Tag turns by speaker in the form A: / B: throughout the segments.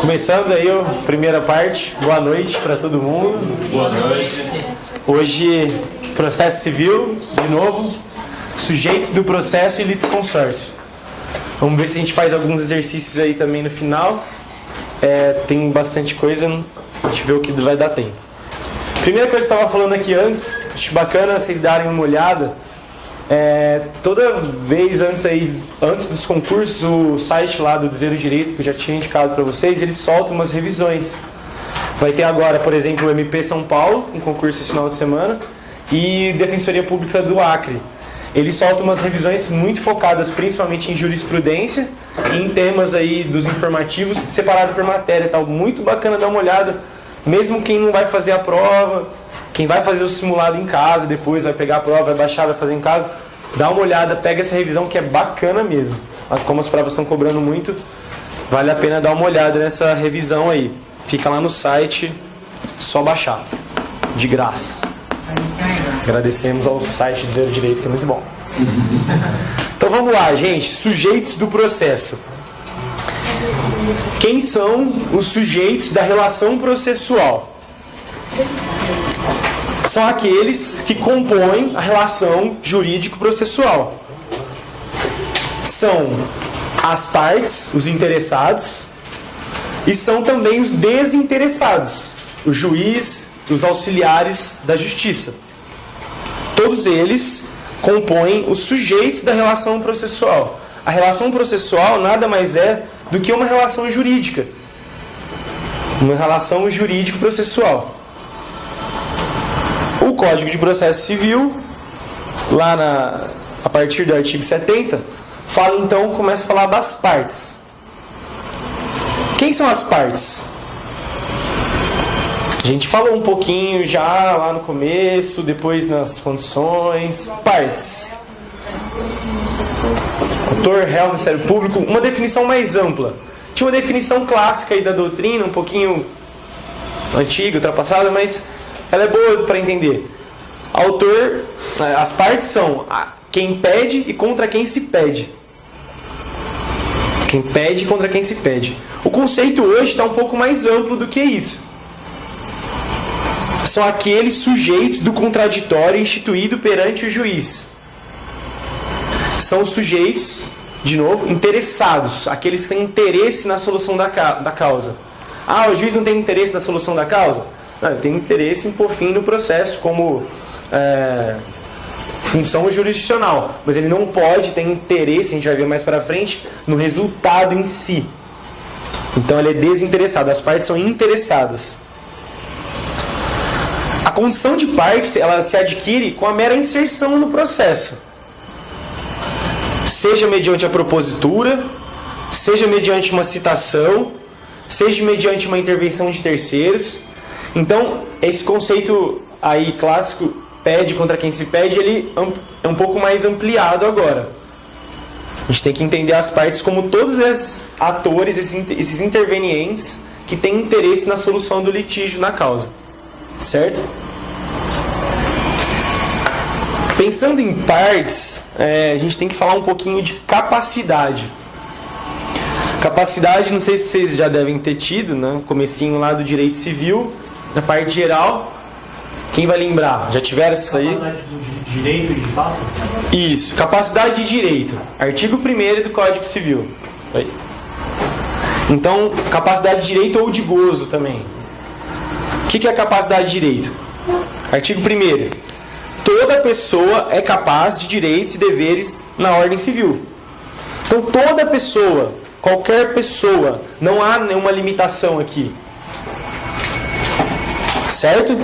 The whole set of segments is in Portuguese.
A: Começando aí a primeira parte, boa noite para todo mundo.
B: Boa noite.
A: Hoje, processo civil, de novo, sujeitos do processo e litisconsórcio. Vamos ver se a gente faz alguns exercícios aí também no final. Tem bastante coisa, a gente vê o que vai dar tempo. Primeira coisa que eu estava falando aqui antes, acho bacana vocês darem uma olhada. Toda vez antes dos concursos, o site lá do Dizer o Direito, que eu já tinha indicado para vocês, eles soltam umas revisões. Vai ter agora, por exemplo, o MP São Paulo, um concurso esse final de semana, e Defensoria Pública do Acre. Eles soltam umas revisões muito focadas principalmente em jurisprudência e em temas aí dos informativos, separado por matéria e tal. Muito bacana dar uma olhada, mesmo quem não vai fazer a prova, quem vai fazer o simulado em casa, depois vai pegar a prova, vai baixar, vai fazer em casa, dá uma olhada, pega essa revisão que é bacana mesmo. Como as provas estão cobrando muito, vale a pena dar uma olhada nessa revisão aí. Fica lá no site, só baixar, de graça. Agradecemos ao site Dizer o Direito, que é muito bom. Então vamos lá, gente. Sujeitos do processo. Quem são os sujeitos da relação processual? São aqueles que compõem a relação jurídico-processual. São as partes, os interessados, e são também os desinteressados, o juiz, os auxiliares da justiça. Todos eles compõem os sujeitos da relação processual. A relação processual nada mais é do que uma relação jurídica. Uma relação jurídico-processual. O Código de Processo Civil, a partir do artigo 70, começa a falar das partes. Quem são as partes? A gente falou um pouquinho já lá no começo, depois nas condições. Partes. Autor, réu, Ministério Público. Uma definição mais ampla. Tinha uma definição clássica aí da doutrina, um pouquinho antiga, ultrapassada, mas ela é boa para entender. Autor, as partes são quem pede e contra quem se pede. Quem pede e contra quem se pede. O conceito hoje está um pouco mais amplo do que isso. São aqueles sujeitos do contraditório instituído perante o juiz. São os sujeitos, de novo, interessados. Aqueles que têm interesse na solução da causa. O juiz não tem interesse na solução da causa? Não, ele tem interesse em pôr fim no processo como função jurisdicional. Mas ele não pode ter interesse, a gente vai ver mais para frente, no resultado em si. Então ele é desinteressado. As partes são interessadas. A condição de parte, ela se adquire com a mera inserção no processo. Seja mediante a propositura, seja mediante uma citação, seja mediante uma intervenção de terceiros. Então, esse conceito aí clássico, pede contra quem se pede, ele é um pouco mais ampliado agora. A gente tem que entender as partes como todos esses atores, esses intervenientes que têm interesse na solução do litígio na causa. Certo? Pensando em partes, a gente tem que falar um pouquinho de capacidade. Capacidade, não sei se vocês já devem ter tido, né? Comecinho lá do direito civil, na parte geral. Quem vai lembrar? Já tiveram isso aí?
B: Capacidade de direito de fato?
A: Isso, capacidade de direito. Artigo 1º do Código Civil. Aí. Então, capacidade de direito ou de gozo também. O que é a capacidade de direito? Artigo 1º. Toda pessoa é capaz de direitos e deveres na ordem civil. Então, toda pessoa, qualquer pessoa, não há nenhuma limitação aqui. Certo?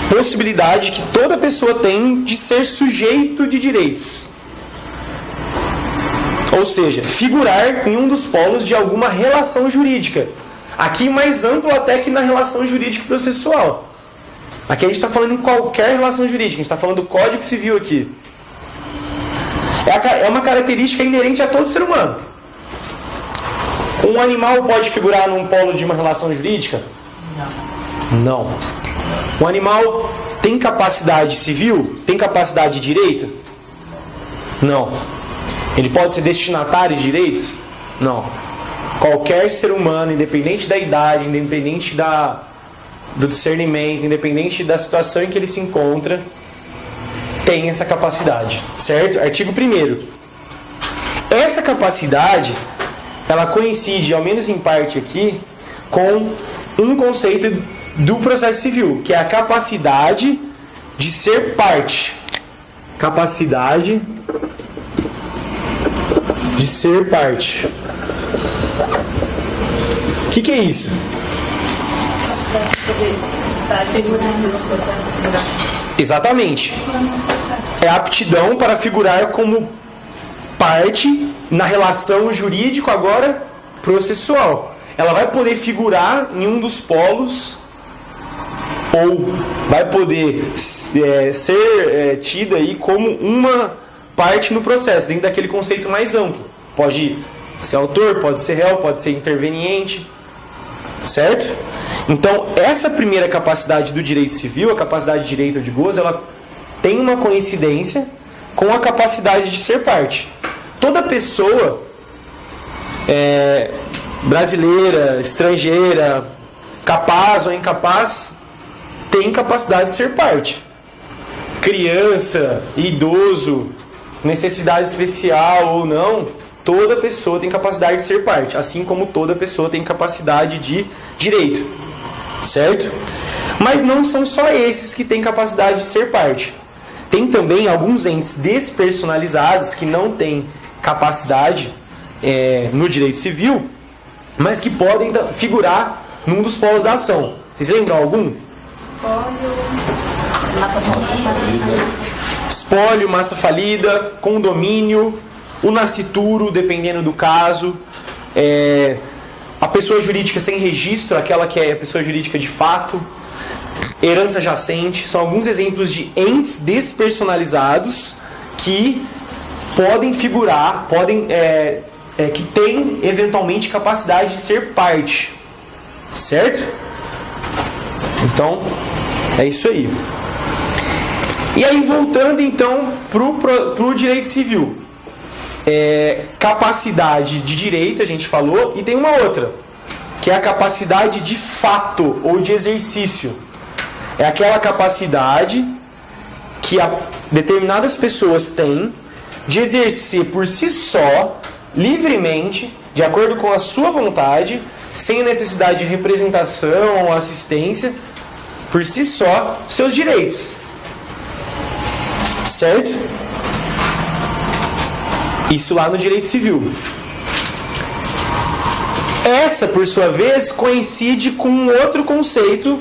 A: Possibilidade que toda pessoa tem de ser sujeito de direitos. Ou seja, figurar em um dos polos de alguma relação jurídica. Aqui mais amplo até que na relação jurídica processual. Aqui a gente está falando em qualquer relação jurídica, a gente está falando do Código Civil aqui. É uma característica inerente a todo ser humano. Um animal pode figurar num polo de uma relação jurídica? Não. Um animal tem capacidade civil? Tem capacidade de direito? Não. Ele pode ser destinatário de direitos? Não. Qualquer ser humano, independente da idade, independente do discernimento, independente da situação em que ele se encontra, tem essa capacidade, certo? Artigo 1º. Essa capacidade, ela coincide, ao menos em parte aqui, com um conceito do processo civil, que é a capacidade de ser parte. Capacidade de ser parte. O que é isso? Exatamente. É a aptidão para figurar como parte na relação jurídico agora processual. Ela vai poder figurar em um dos polos ou vai poder ser tida aí como uma parte no processo, dentro daquele conceito mais amplo. Pode ser autor, pode ser réu, pode ser interveniente, certo? Então, essa primeira capacidade do direito civil, a capacidade de direito ou de gozo, ela tem uma coincidência com a capacidade de ser parte. Toda pessoa brasileira, estrangeira, capaz ou incapaz, tem capacidade de ser parte. Criança, idoso, necessidade especial ou não, toda pessoa tem capacidade de ser parte, assim como toda pessoa tem capacidade de direito, certo? Mas não são só esses que têm capacidade de ser parte. Tem também alguns entes despersonalizados que não têm capacidade no direito civil, mas que podem figurar num dos polos da ação. Vocês lembram algum? Espólio, massa falida, condomínio, o nascituro, dependendo do caso, a pessoa jurídica sem registro, aquela que é a pessoa jurídica de fato, herança jacente, são alguns exemplos de entes despersonalizados que podem figurar, que têm eventualmente capacidade de ser parte, certo? Então, é isso aí. E aí, voltando então pro direito civil. Capacidade de direito, a gente falou, e tem uma outra, que é a capacidade de fato ou de exercício. É aquela capacidade que determinadas pessoas têm de exercer por si só, livremente, de acordo com a sua vontade, sem a necessidade de representação ou assistência, por si só, seus direitos. Certo? Isso lá no direito civil. Essa, por sua vez, coincide com um outro conceito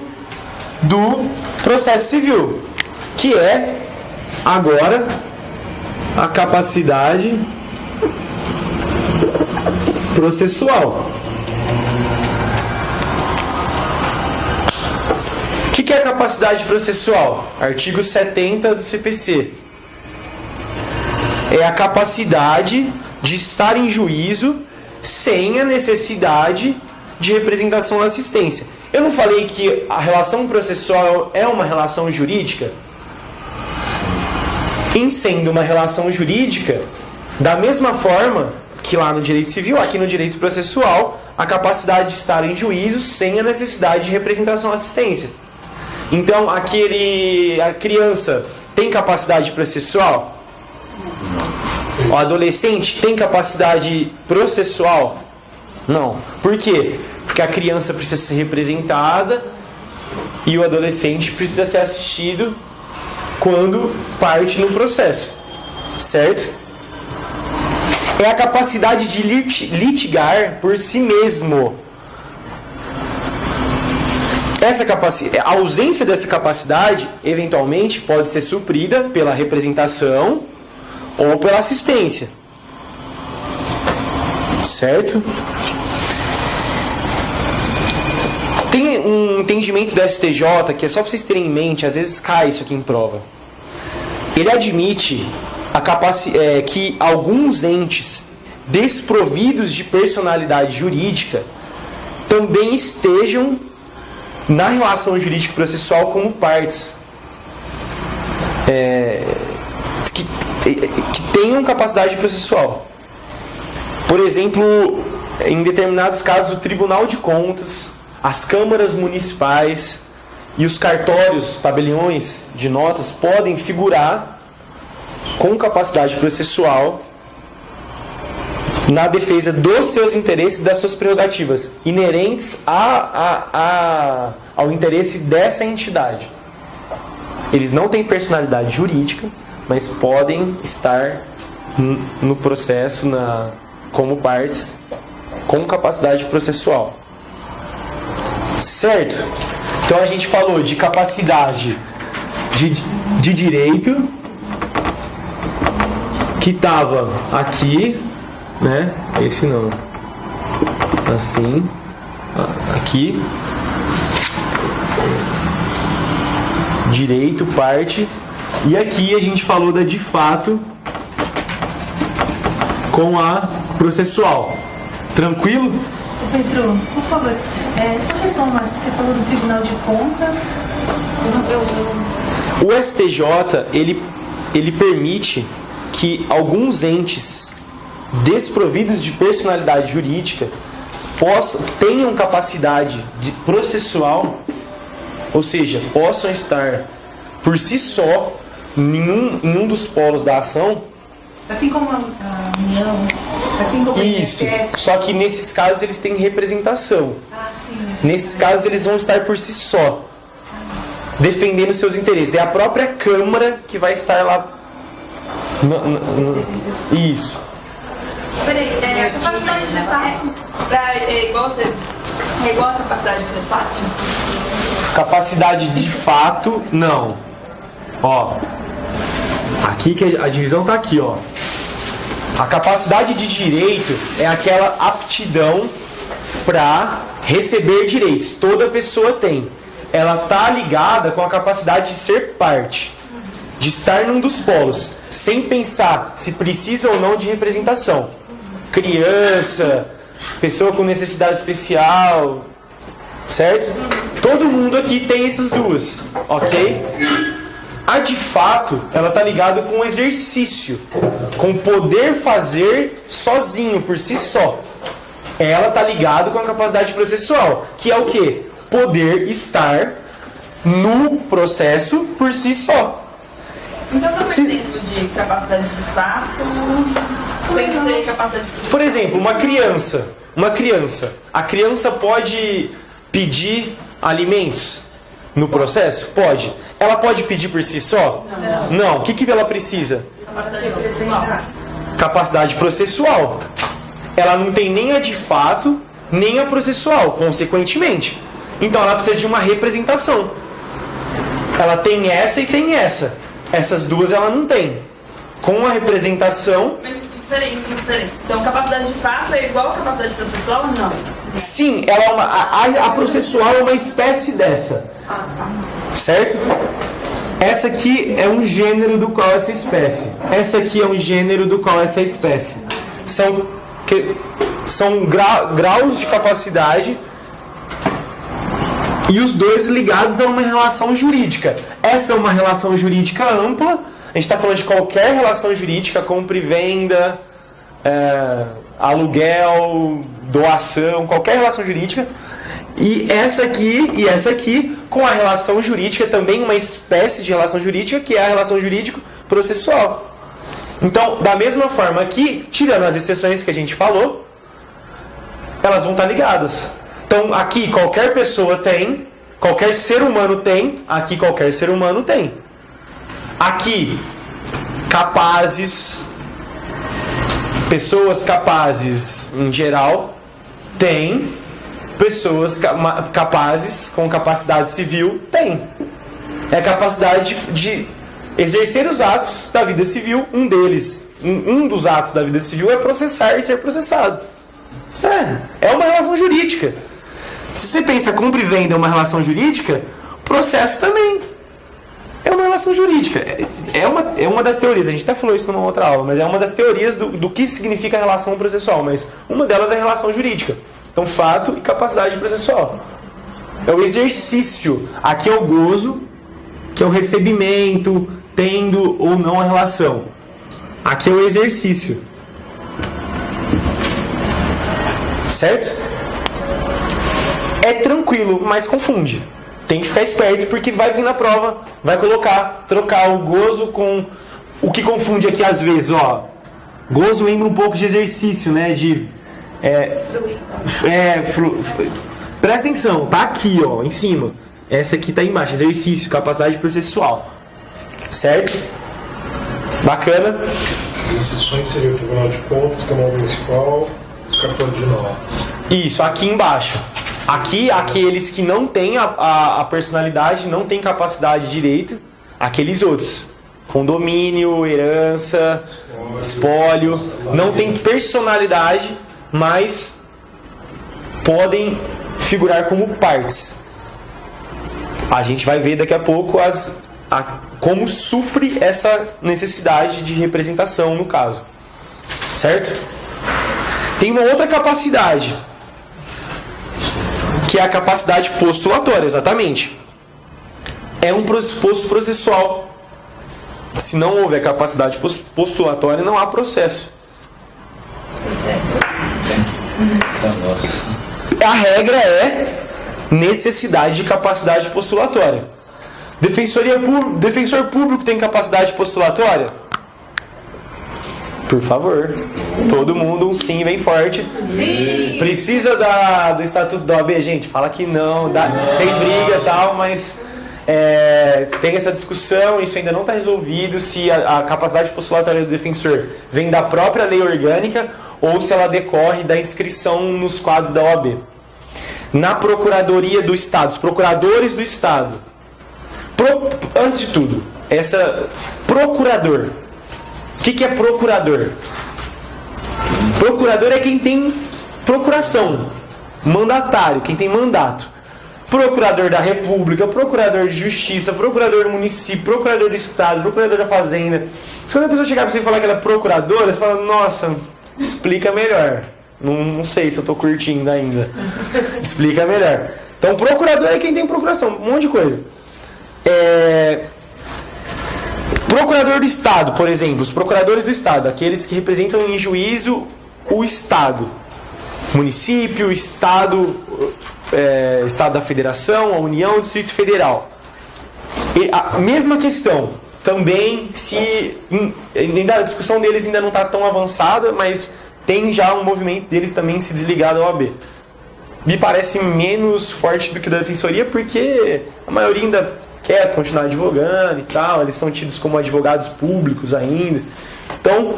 A: do processo civil, que é, agora, a capacidade processual. O que é a capacidade processual? Artigo 70 do CPC. É a capacidade de estar em juízo sem a necessidade de representação ou assistência. Eu não falei que a relação processual é uma relação jurídica? Em sendo uma relação jurídica, da mesma forma que lá no direito civil, aqui no direito processual, a capacidade de estar em juízo sem a necessidade de representação ou assistência. Então, a criança tem capacidade processual? O adolescente tem capacidade processual? Não. Por quê? Porque a criança precisa ser representada e o adolescente precisa ser assistido quando parte no processo. Certo? É a capacidade de litigar por si mesmo. A ausência dessa capacidade, eventualmente, pode ser suprida pela representação ou pela assistência. Certo? Tem um entendimento do STJ que é só para vocês terem em mente, às vezes cai isso aqui em prova. Ele admite que alguns entes desprovidos de personalidade jurídica também estejam na relação jurídica processual como partes. Que tenham capacidade processual. Por exemplo, em determinados casos, o Tribunal de Contas, as câmaras municipais e os cartórios, tabeliões de notas podem figurar com capacidade processual na defesa dos seus interesses e das suas prerrogativas inerentes ao interesse dessa entidade. Eles não têm personalidade jurídica, mas podem estar no processo como partes com capacidade processual. Certo? Então a gente falou de capacidade de direito, que estava aqui, né? Esse não. Assim. Aqui. Direito, parte. E aqui a gente falou da de fato com a processual. Tranquilo?
C: Pedro, por favor, só retoma, você falou do Tribunal de Contas.
A: O STJ, ele permite que alguns entes desprovidos de personalidade jurídica tenham capacidade processual, ou seja, possam estar por si só em um dos polos da ação.
C: Assim como a União, assim como
A: Isso. Só que nesses casos eles têm representação.
C: sim.
A: Nesses casos eles vão estar por si só, defendendo seus interesses. É a própria Câmara que vai estar lá. Isso.
D: Peraí, a capacidade de fato é igual a capacidade de ser fato?
A: Capacidade de fato, não. Ó, aqui que a divisão tá aqui, ó. A capacidade de direito é aquela aptidão para receber direitos. Toda pessoa tem. Ela tá ligada com a capacidade de ser parte, de estar num dos polos, sem pensar se precisa ou não de representação. Criança, pessoa com necessidade especial, certo? Todo mundo aqui tem essas duas, ok? A de fato, ela tá ligada com o exercício, com poder fazer sozinho, por si só. Ela tá ligada com a capacidade processual, que é o quê? Poder estar no processo por si só.
D: Então, dá um exemplo de capacidade de fato, sem ser capacidade de...
A: Por exemplo, uma criança. A criança pode pedir alimentos no processo? Pode. Ela pode pedir por si só? Não. O que ela precisa?
D: Capacidade processual.
A: Capacidade processual. Ela não tem nem a de fato, nem a processual, consequentemente. Então ela precisa de uma representação. Ela tem essa e tem essa. Essas duas ela não tem. Com a representação...
D: Peraí. Então, capacidade de fato é igual a capacidade processual ou não?
A: Sim, ela é a processual é uma espécie dessa. Certo? Essa aqui é um gênero do qual essa espécie. Essa aqui é um gênero do qual essa espécie. São graus de capacidade e os dois ligados a uma relação jurídica. Essa é uma relação jurídica ampla. A gente está falando de qualquer relação jurídica, compra e venda, aluguel, doação, qualquer relação jurídica. E essa aqui, com a relação jurídica, também uma espécie de relação jurídica, que é a relação jurídico-processual. Então, da mesma forma aqui, tirando as exceções que a gente falou, elas vão estar ligadas. Então, aqui qualquer pessoa tem, qualquer ser humano tem, aqui qualquer ser humano tem. Aqui, capazes, pessoas capazes em geral, tem, pessoas capazes com capacidade civil, tem. É a capacidade de exercer os atos da vida civil, um dos atos da vida civil é processar e ser processado. É uma relação jurídica. Se você pensa compra e venda é uma relação jurídica, processo também é uma relação jurídica. É uma das teorias, a gente até falou isso numa outra aula, mas é uma das teorias do que significa a relação processual, mas uma delas é a relação jurídica. Então, fato e capacidade processual. É o exercício. Aqui é o gozo, que é o recebimento, tendo ou não a relação. Aqui é o exercício. Certo? É tranquilo, mas confunde. Tem que ficar esperto porque vai vir na prova, vai trocar o gozo com o que confunde aqui às vezes, ó. Gozo lembra um pouco de exercício, né? Presta atenção, tá aqui, ó, em cima. Essa aqui tá embaixo, exercício, capacidade processual. Certo? Bacana.
E: As exceções seriam o Tribunal de Contas, Câmara Municipal, Cartório de Notas.
A: Isso, aqui embaixo. Aqui, aqueles que não têm a personalidade, não têm capacidade de direito, aqueles outros. Condomínio, herança, espólio, não tem personalidade, mas podem figurar como partes. A gente vai ver daqui a pouco como supre essa necessidade de representação no caso. Certo? Tem uma outra capacidade, que é a capacidade postulatória, exatamente. É um pressuposto processual. Se não houver capacidade postulatória, não há processo. A regra é necessidade de capacidade postulatória. Defensor público tem capacidade postulatória? Por favor. Todo mundo, um sim bem forte. Sim. Precisa do estatuto da OAB? Gente, fala que não. Tem briga e tal, mas tem essa discussão. Isso ainda não está resolvido. Se a capacidade postulatória do defensor vem da própria lei orgânica ou se ela decorre da inscrição nos quadros da OAB. Na Procuradoria do Estado, os procuradores do Estado. Antes de tudo, procurador. O que é procurador? Procurador é quem tem procuração. Mandatário, quem tem mandato. Procurador da República, procurador de Justiça, procurador do município, procurador do Estado, procurador da Fazenda. Se quando a pessoa chegar para você e falar que ela é procuradora, você fala, nossa, explica melhor. Não sei se eu estou curtindo ainda. Explica melhor. Então, procurador é quem tem procuração, um monte de coisa. Procurador do Estado, por exemplo, os procuradores do Estado, aqueles que representam em juízo o Estado, município, Estado, Estado da Federação, a União, o Distrito Federal. E a mesma questão, também a discussão deles ainda não está tão avançada, mas tem já um movimento deles também se desligar da OAB. Me parece menos forte do que da Defensoria, porque a maioria ainda quer continuar advogando e tal, eles são tidos como advogados públicos ainda. Então,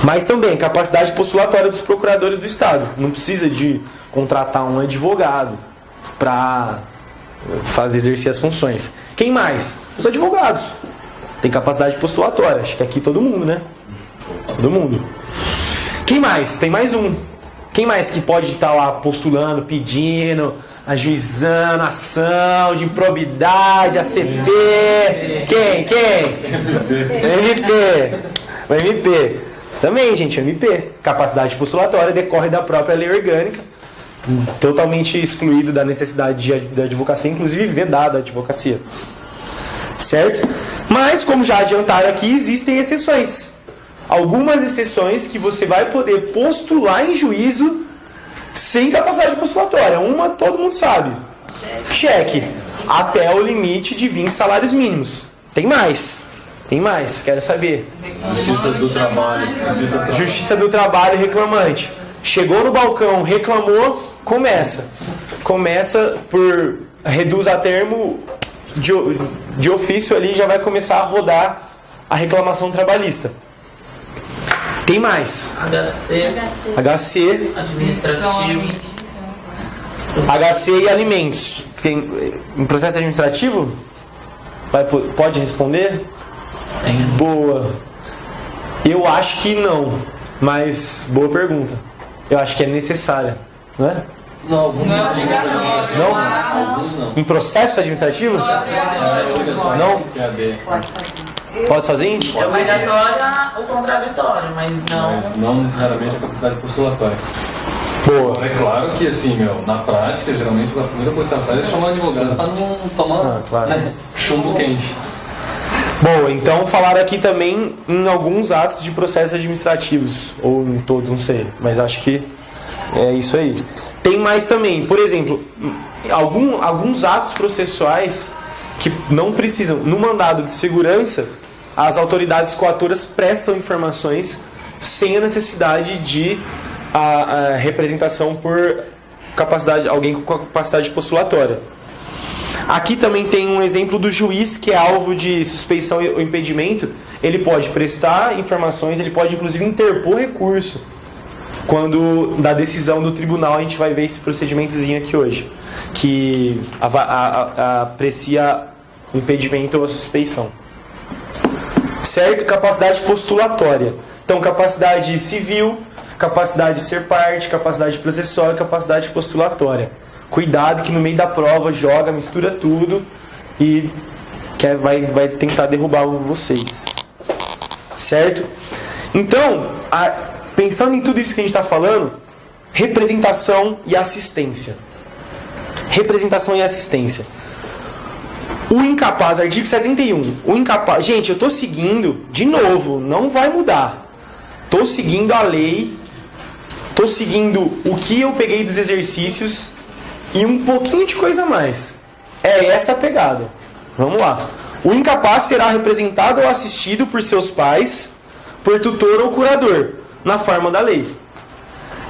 A: mas também, capacidade postulatória dos procuradores do Estado. Não precisa de contratar um advogado para exercer as funções. Quem mais? Os advogados. Tem capacidade postulatória. Acho que aqui todo mundo, né? Todo mundo. Quem mais? Tem mais um. Quem mais que pode estar lá postulando, pedindo, ajuizando ação de improbidade, ACP? Quem? O MP. Também, gente, MP. Capacidade postulatória decorre da própria lei orgânica, totalmente excluído da necessidade da advocacia, inclusive vedada a advocacia. Certo? Mas, como já adiantaram aqui, existem exceções. Algumas exceções que você vai poder postular em juízo sem capacidade postulatória. Uma todo mundo sabe. Cheque. Até o limite de 20 salários mínimos. Tem mais. Quero saber.
B: Justiça do Trabalho.
A: Justiça do Trabalho reclamante. Chegou no balcão, reclamou, começa por reduz a termo de ofício ali, já vai começar a rodar a reclamação trabalhista. Tem mais. HC.
F: Administrativo.
A: HC e alimentos. Tem em processo administrativo? Pode responder?
F: Sim.
A: Boa. Eu acho que não, mas boa pergunta. Eu acho que é necessária, não é?
F: Não, alguns não.
A: Não? Em processo administrativo? Não? Pode sozinho?
F: É obrigatória ou contraditório, mas não.
B: Mas não necessariamente a capacidade postulatória.
A: Boa.
B: É claro que, assim, na prática, geralmente a primeira coisa que ela faz é chamar o advogado para não tomar
A: claro.
B: Chumbo quente.
A: Boa, então falaram aqui também em alguns atos de processos administrativos, ou em todos, não sei, mas acho que É isso aí. Tem mais também, por exemplo, alguns atos processuais que não precisam. No mandado de segurança, as autoridades coatoras prestam informações sem a necessidade de a representação por capacidade, alguém com capacidade postulatória. Aqui também tem um exemplo do juiz que é alvo de suspeição ou impedimento. Ele pode prestar informações, ele pode inclusive interpor recurso. Quando da decisão do tribunal, a gente vai ver esse procedimentozinho aqui hoje, que aprecia o impedimento ou a suspeição. Certo? Capacidade postulatória. Então, capacidade civil, capacidade de ser parte, capacidade processual e capacidade postulatória. Cuidado que no meio da prova joga, mistura tudo e vai tentar derrubar vocês. Certo? Então, pensando em tudo isso que a gente está falando, representação e assistência. Representação e assistência. O incapaz, artigo 71. O incapaz, gente, eu estou seguindo, de novo, não vai mudar. Estou seguindo a lei, estou seguindo o que eu peguei dos exercícios e um pouquinho de coisa a mais. É essa a pegada. Vamos lá. O incapaz será representado ou assistido por seus pais, por tutor ou curador, na forma da lei.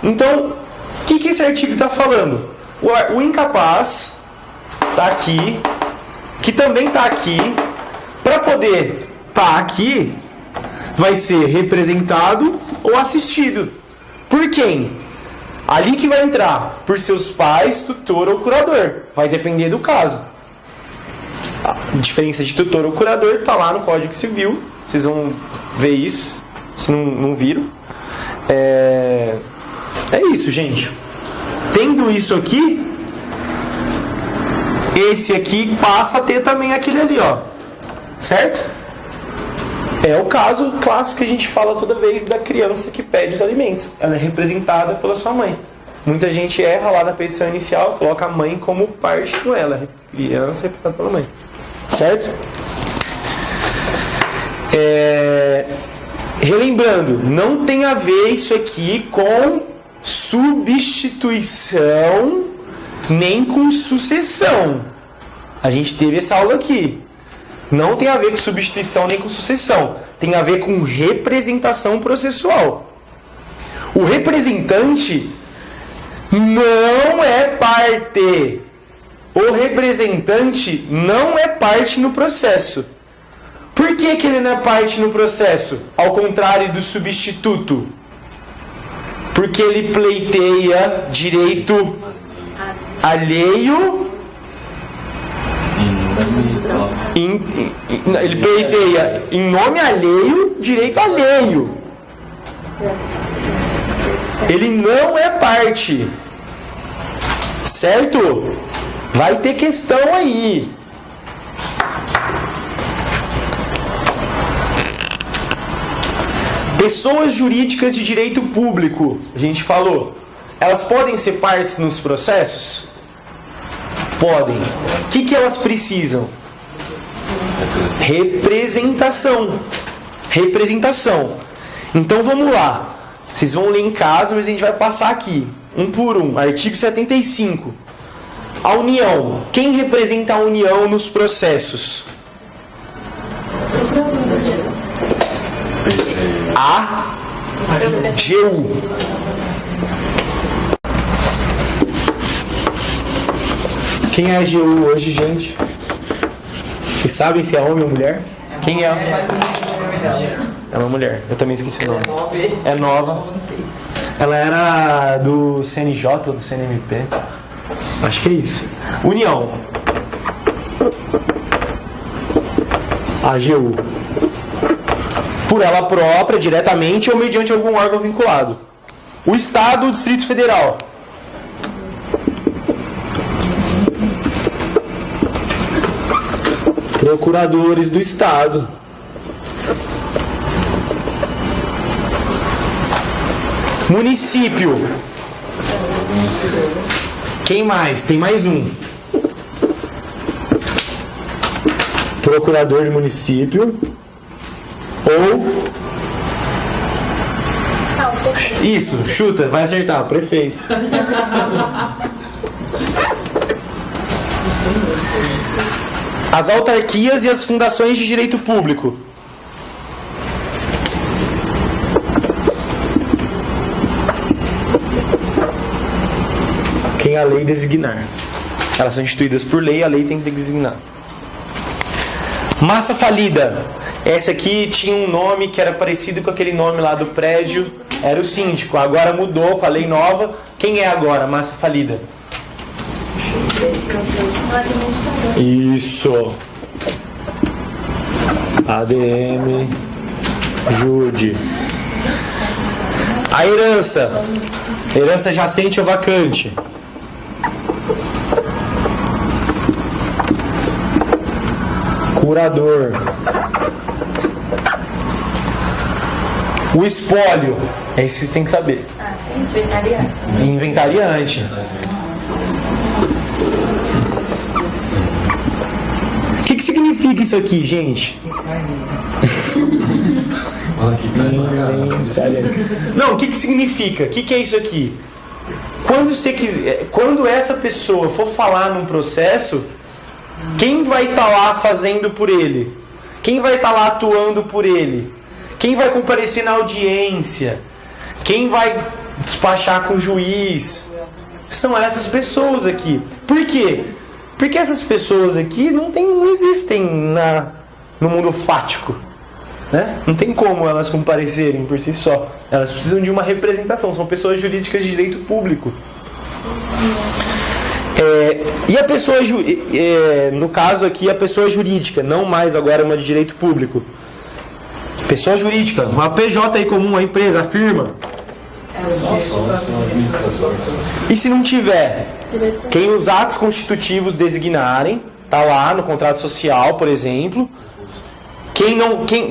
A: Então, o que esse artigo está falando? O incapaz está aqui, que também está aqui. Para poder estar aqui, vai ser representado ou assistido. Por quem? Ali que vai entrar por seus pais, tutor ou curador. Vai depender do caso. A diferença de tutor ou curador está lá no Código Civil. Vocês vão ver isso, se não viram. É isso, gente. Tendo isso aqui, esse aqui passa a ter também aquele ali, ó. Certo? É o caso clássico que a gente fala toda vez da criança que pede os alimentos. Ela é representada pela sua mãe. Muita gente erra lá na petição inicial, coloca a mãe como parte com ela. A criança é representada pela mãe. Certo? Relembrando, não tem a ver isso aqui com substituição nem com sucessão. A gente teve essa aula aqui. Não tem a ver com substituição nem com sucessão. Tem a ver com representação processual. O representante não é parte. O representante não é parte no processo. Por que ele não é parte no processo? Ao contrário do substituto. Porque ele pleiteia direito alheio. Ele pleiteia em nome alheio, direito alheio. Ele não é parte. Certo? Vai ter questão aí. Pessoas jurídicas de direito público, a gente falou, elas podem ser partes nos processos? Podem. O que elas precisam? Representação. Representação. Então vamos lá. Vocês vão ler em casa, mas a gente vai passar aqui, um por um. Artigo 75. A União. Quem representa a União nos processos? A AGU. Quem é a AGU hoje, gente? Vocês sabem se é homem ou mulher? Quem é? É uma mulher. Eu também esqueci o nome. É nova. Ela era do CNJ ou do CNMP. Acho que é isso. União. AGU. Por ela própria, diretamente ou mediante algum órgão vinculado. O Estado, o Distrito Federal. Procuradores do Estado. Município. Quem mais? Tem mais um. Procurador de município. Ou Isso, chuta, vai acertar, prefeito. As autarquias e as fundações de direito público. Quem a lei designar. Elas são instituídas por lei, a lei tem que designar. Massa falida. Essa aqui tinha um nome que era parecido com aquele nome lá do prédio. Era o síndico. Agora mudou com a lei nova. Quem é agora massa falida? Isso. ADM. Jude. A herança. Herança jacente ou vacante. Curador. O espólio. É isso que vocês têm que saber.
D: Inventariante.
A: Inventariante. O que significa isso aqui, gente? Não, o que significa? O que é isso aqui? Quando essa pessoa for falar num processo, quem vai estar lá fazendo por ele? Quem vai estar lá atuando por ele? Quem vai comparecer na audiência? Quem vai despachar com o juiz? São essas pessoas aqui. Por quê? Porque essas pessoas aqui não existem no mundo fático. Né? Não tem como elas comparecerem por si só. Elas precisam de uma representação. São pessoas jurídicas de direito público. E a pessoa, no caso aqui, a pessoa jurídica, não mais agora uma de direito público. Pessoa jurídica, uma PJ aí comum, a empresa, a firma. E se não tiver, quem os atos constitutivos designarem, tá lá no contrato social, por exemplo.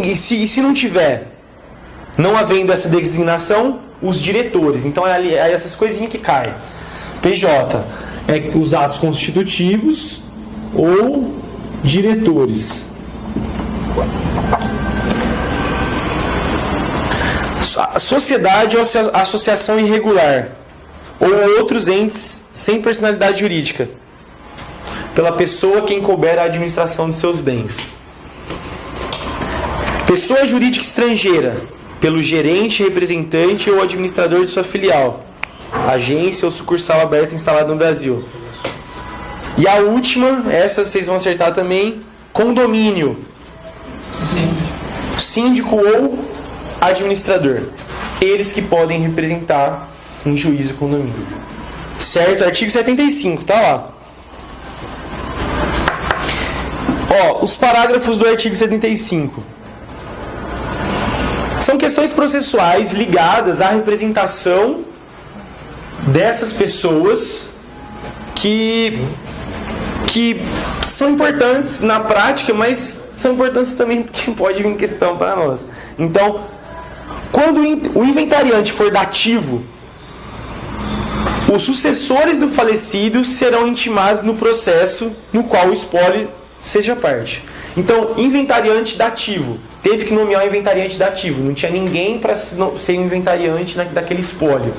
A: E se não tiver, não havendo essa designação, os diretores. Então é essas coisinhas que caem. PJ é os atos constitutivos ou diretores. Sociedade ou associação irregular ou outros entes sem personalidade jurídica, pela pessoa quem couber a administração de seus bens. Pessoa jurídica estrangeira, pelo gerente, representante ou administrador de sua filial, agência ou sucursal aberta instalada no Brasil. E a última, essa vocês vão acertar também, condomínio. Síndico ou administrador. Eles que podem representar em juízo condomínio. Certo? Artigo 75, tá lá. Os parágrafos do artigo 75. São questões processuais ligadas à representação dessas pessoas que são importantes na prática, mas são importantes também porque pode vir questão para nós. Então, quando o inventariante for dativo, os sucessores do falecido serão intimados no processo no qual o espólio seja parte. Então, inventariante dativo. Teve que nomear o inventariante dativo. Não tinha ninguém para ser inventariante daquele espólio.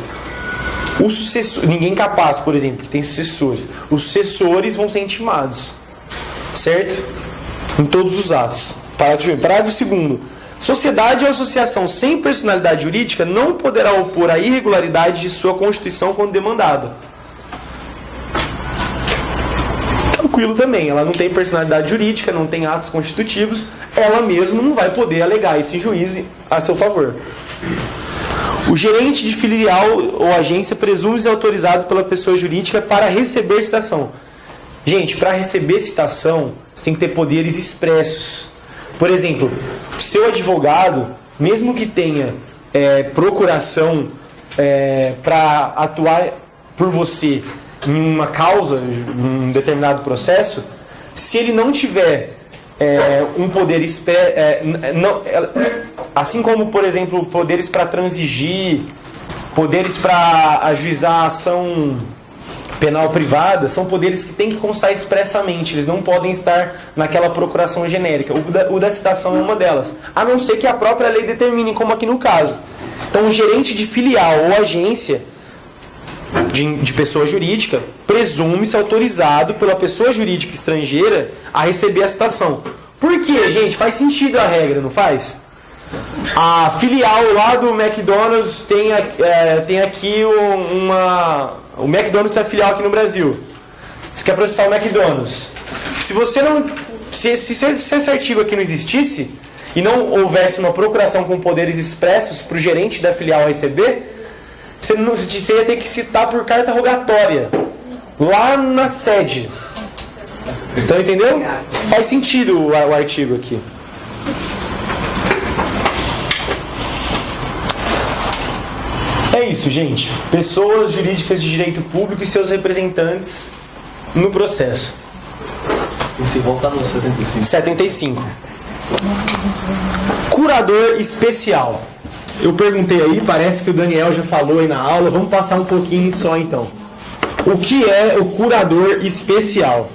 A: Ninguém capaz, por exemplo, que tem sucessores. Os sucessores vão ser intimados. Certo? Em todos os atos. Parágrafo 2º. Sociedade ou associação sem personalidade jurídica não poderá opor a irregularidade de sua constituição quando demandada. Tranquilo também. Ela não tem personalidade jurídica, não tem atos constitutivos. Ela mesma não vai poder alegar isso em juízo a seu favor. O gerente de filial ou agência presume-se autorizado pela pessoa jurídica para receber citação. Gente, para receber citação, você tem que ter poderes expressos. Por exemplo, seu advogado, mesmo que tenha procuração para atuar por você em uma causa, em um determinado processo, se ele não tiver um poder expresso, assim como, por exemplo, poderes para transigir, poderes para ajuizar a ação penal privada, são poderes que têm que constar expressamente, eles não podem estar naquela procuração genérica. O da citação é uma delas, a não ser que a própria lei determine, como aqui no caso. Então, o gerente de filial ou agência de pessoa jurídica presume-se autorizado pela pessoa jurídica estrangeira a receber a citação. Por quê, gente? Faz sentido a regra, não faz? A filial lá do McDonald's tem aqui o McDonald's tem a filial aqui no Brasil. Você quer processar o McDonald's. Se você não... Se esse artigo aqui não existisse e não houvesse uma procuração com poderes expressos para o gerente da filial receber, você ia ter que citar por carta rogatória lá na sede. Então, entendeu? Faz sentido o artigo aqui. É isso, gente. Pessoas jurídicas de direito público e seus representantes no processo.
B: E se voltar no 75?
A: 75. Curador especial. Eu perguntei aí, parece que o Daniel já falou aí na aula. Vamos passar um pouquinho só então. O que é o curador especial?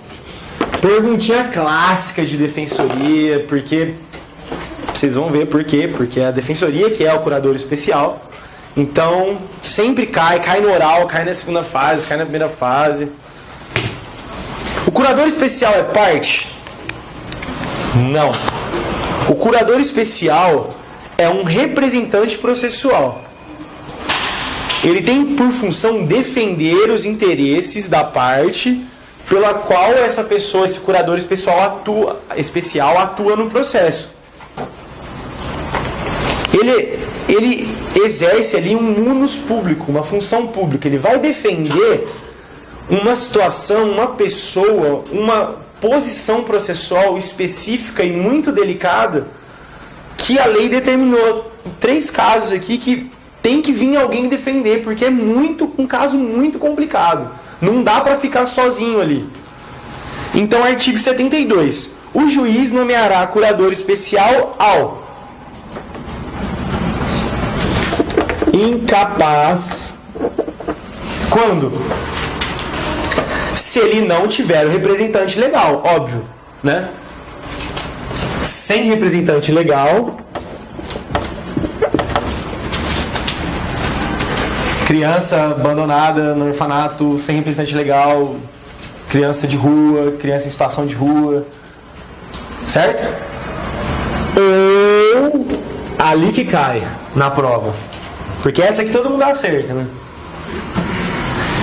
A: Perguntinha clássica de defensoria, porque vocês vão ver por quê. Porque é a defensoria que é o curador especial. Então, sempre cai no oral, cai na segunda fase, cai na primeira fase. O curador especial é parte? Não. O curador especial é um representante processual. Ele tem por função defender os interesses da parte pela qual essa pessoa, esse curador especial atua no processo. Ele exerce ali um munus público, uma função pública. Ele vai defender uma situação, uma pessoa, uma posição processual específica e muito delicada que a lei determinou. 3 casos aqui que tem que vir alguém defender, porque é um caso muito complicado. Não dá para ficar sozinho ali. Então, artigo 72. O juiz nomeará curador especial ao incapaz quando? Se ele não tiver o representante legal, óbvio, né? Sem representante legal, criança abandonada no orfanato, sem representante legal, criança de rua, criança em situação de rua, certo? Ou ali que cai na prova, porque essa aqui todo mundo acerta, né?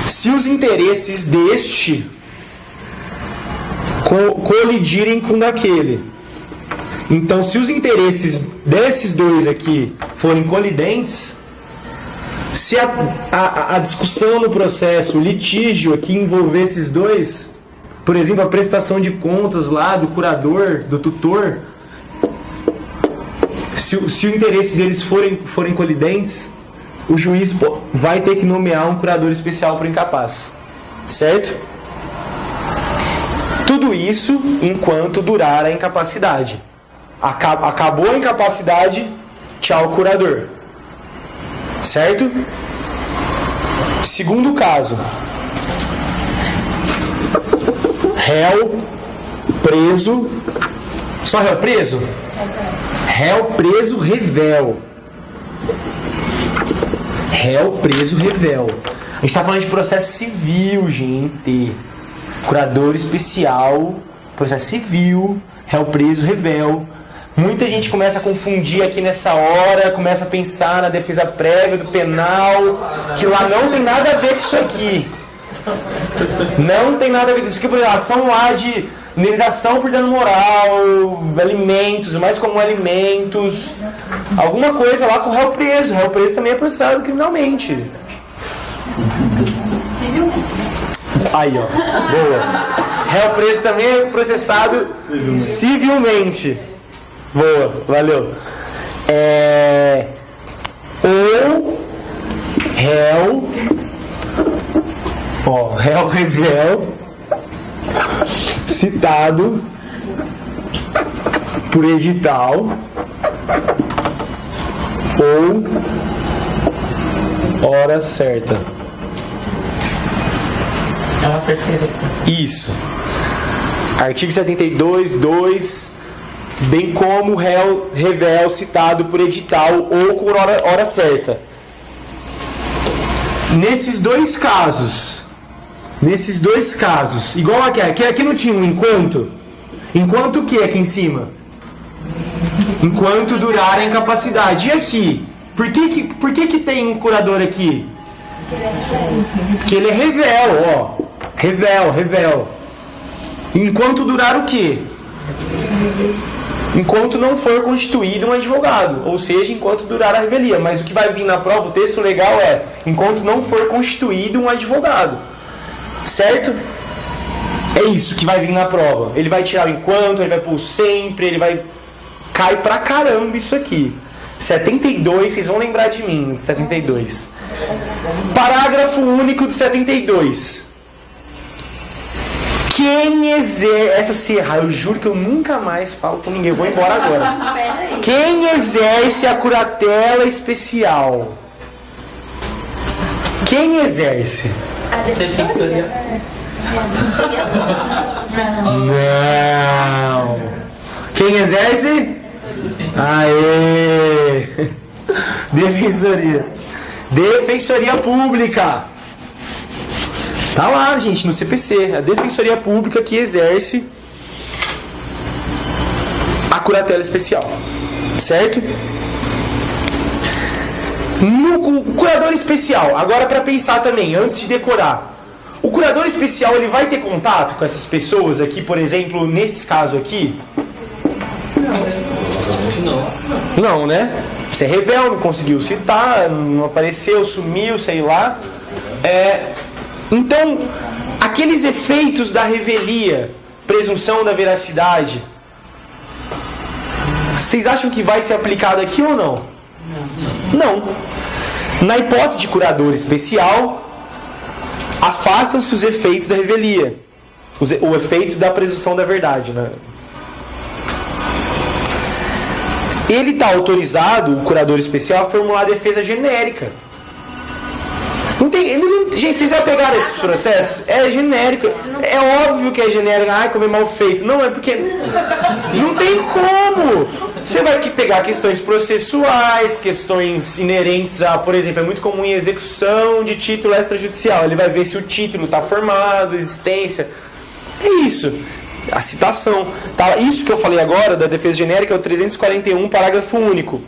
A: Se os interesses deste colidirem com daquele. Então, se os interesses desses dois aqui forem colidentes, se a discussão no processo, o litígio aqui envolver esses dois, por exemplo, a prestação de contas lá do curador, do tutor, se o interesse deles forem colidentes, o juiz vai ter que nomear um curador especial para o incapaz. Certo? Tudo isso enquanto durar a incapacidade. Acabou a incapacidade, tchau, curador. Certo? Segundo caso. Réu preso. Só réu preso? Réu preso revel. Réu preso revel. A gente está falando de processo civil, gente. Curador especial, processo civil, réu preso revel. Muita gente começa a confundir aqui nessa hora, começa a pensar na defesa prévia do penal, que lá não tem nada a ver com isso aqui. Não tem nada a ver com isso aqui, por relação lá de indenização por dano moral, alimentos, mais comum alimentos, alguma coisa lá com o réu preso. O réu preso também é processado criminalmente.
C: Civilmente.
A: Aí, ó. Boa. Réu preso também é processado civilmente. Boa, valeu. Ou réu, réu revel, citado por edital ou hora certa.
F: É uma terceira.
A: Isso. Artigo 72, 2. bem como réu revel citado por edital ou com hora certa. Nesses dois casos, igual aqui não tinha um enquanto? Enquanto o que aqui em cima? Enquanto durar a incapacidade. E aqui? Por que tem um curador aqui? Porque ele é revel, ó. Revel. Enquanto durar o quê? Enquanto não for constituído um advogado, ou seja, enquanto durar a revelia. Mas o que vai vir na prova, o texto legal é enquanto não for constituído um advogado. Certo? É isso que vai vir na prova. Ele vai tirar o enquanto, ele vai pôr sempre, ele vai... Cai pra caramba isso aqui. 72, vocês vão lembrar de mim, 72. Parágrafo único do 72. Quem exerce... Essa se errar, eu juro que eu nunca mais falo com ninguém. Eu vou embora agora. Quem exerce a curatela especial? Quem exerce?
F: Defensoria.
A: Não. Quem exerce? Aê! Defensoria. Defensoria Pública. Tá lá, gente, no CPC. A Defensoria Pública que exerce a curatela especial. Certo? No curador especial, agora para pensar também, antes de decorar. O curador especial, ele vai ter contato com essas pessoas aqui, por exemplo, nesses casos aqui? Não, né? Você é revel, não conseguiu citar, não apareceu, sumiu, sei lá. Então, aqueles efeitos da revelia, presunção da veracidade, vocês acham que vai ser aplicado aqui ou não? Não. Na hipótese de curador especial, afastam-se os efeitos da revelia, o efeito da presunção da verdade, né? Ele está autorizado, o curador especial, a formular a defesa genérica. Gente, vocês já pegaram esses processos? É genérico. É óbvio que é genérico. Ai, como é mal feito. Não, é porque não tem como. Você vai pegar questões processuais, questões inerentes a, por exemplo, é muito comum em execução de título extrajudicial. Ele vai ver se o título está formado, existência. É isso. A citação. Tá? Isso que eu falei agora da defesa genérica é o 341, parágrafo único.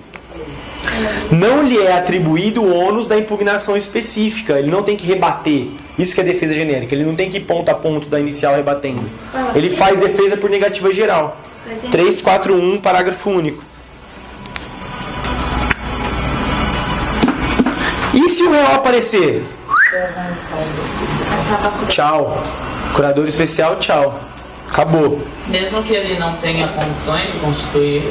A: Não lhe é atribuído o ônus da impugnação específica. Ele não tem que rebater. Isso que é defesa genérica. Ele não tem que ir ponto a ponto da inicial rebatendo. Ele faz defesa por negativa geral. 341, parágrafo único. E se o réu aparecer? Tchau. Curador especial, tchau. Acabou.
F: Mesmo que ele não tenha condições de constituir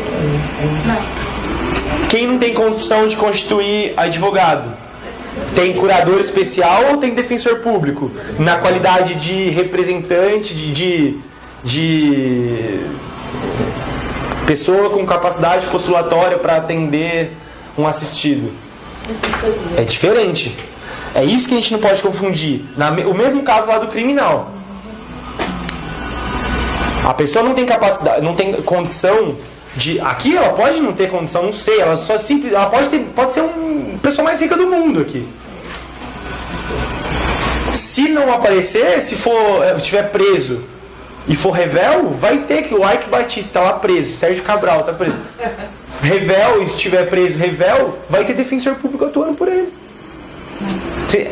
A: Quem não tem condição de constituir advogado? Tem curador especial ou tem defensor público? Na qualidade de representante, de pessoa com capacidade postulatória para atender um assistido. É diferente. É isso que a gente não pode confundir. O mesmo caso lá do criminal. A pessoa não tem capacidade, não tem condição de... Aqui ela pode não ter condição, não sei. Ela só simples, ela pode ser a pessoa mais rica do mundo aqui. Se não aparecer, se estiver preso e for revel, vai ter que o Ike Batista tá lá preso, Sérgio Cabral tá preso. Revel, se estiver preso, revel, vai ter defensor público atuando por ele.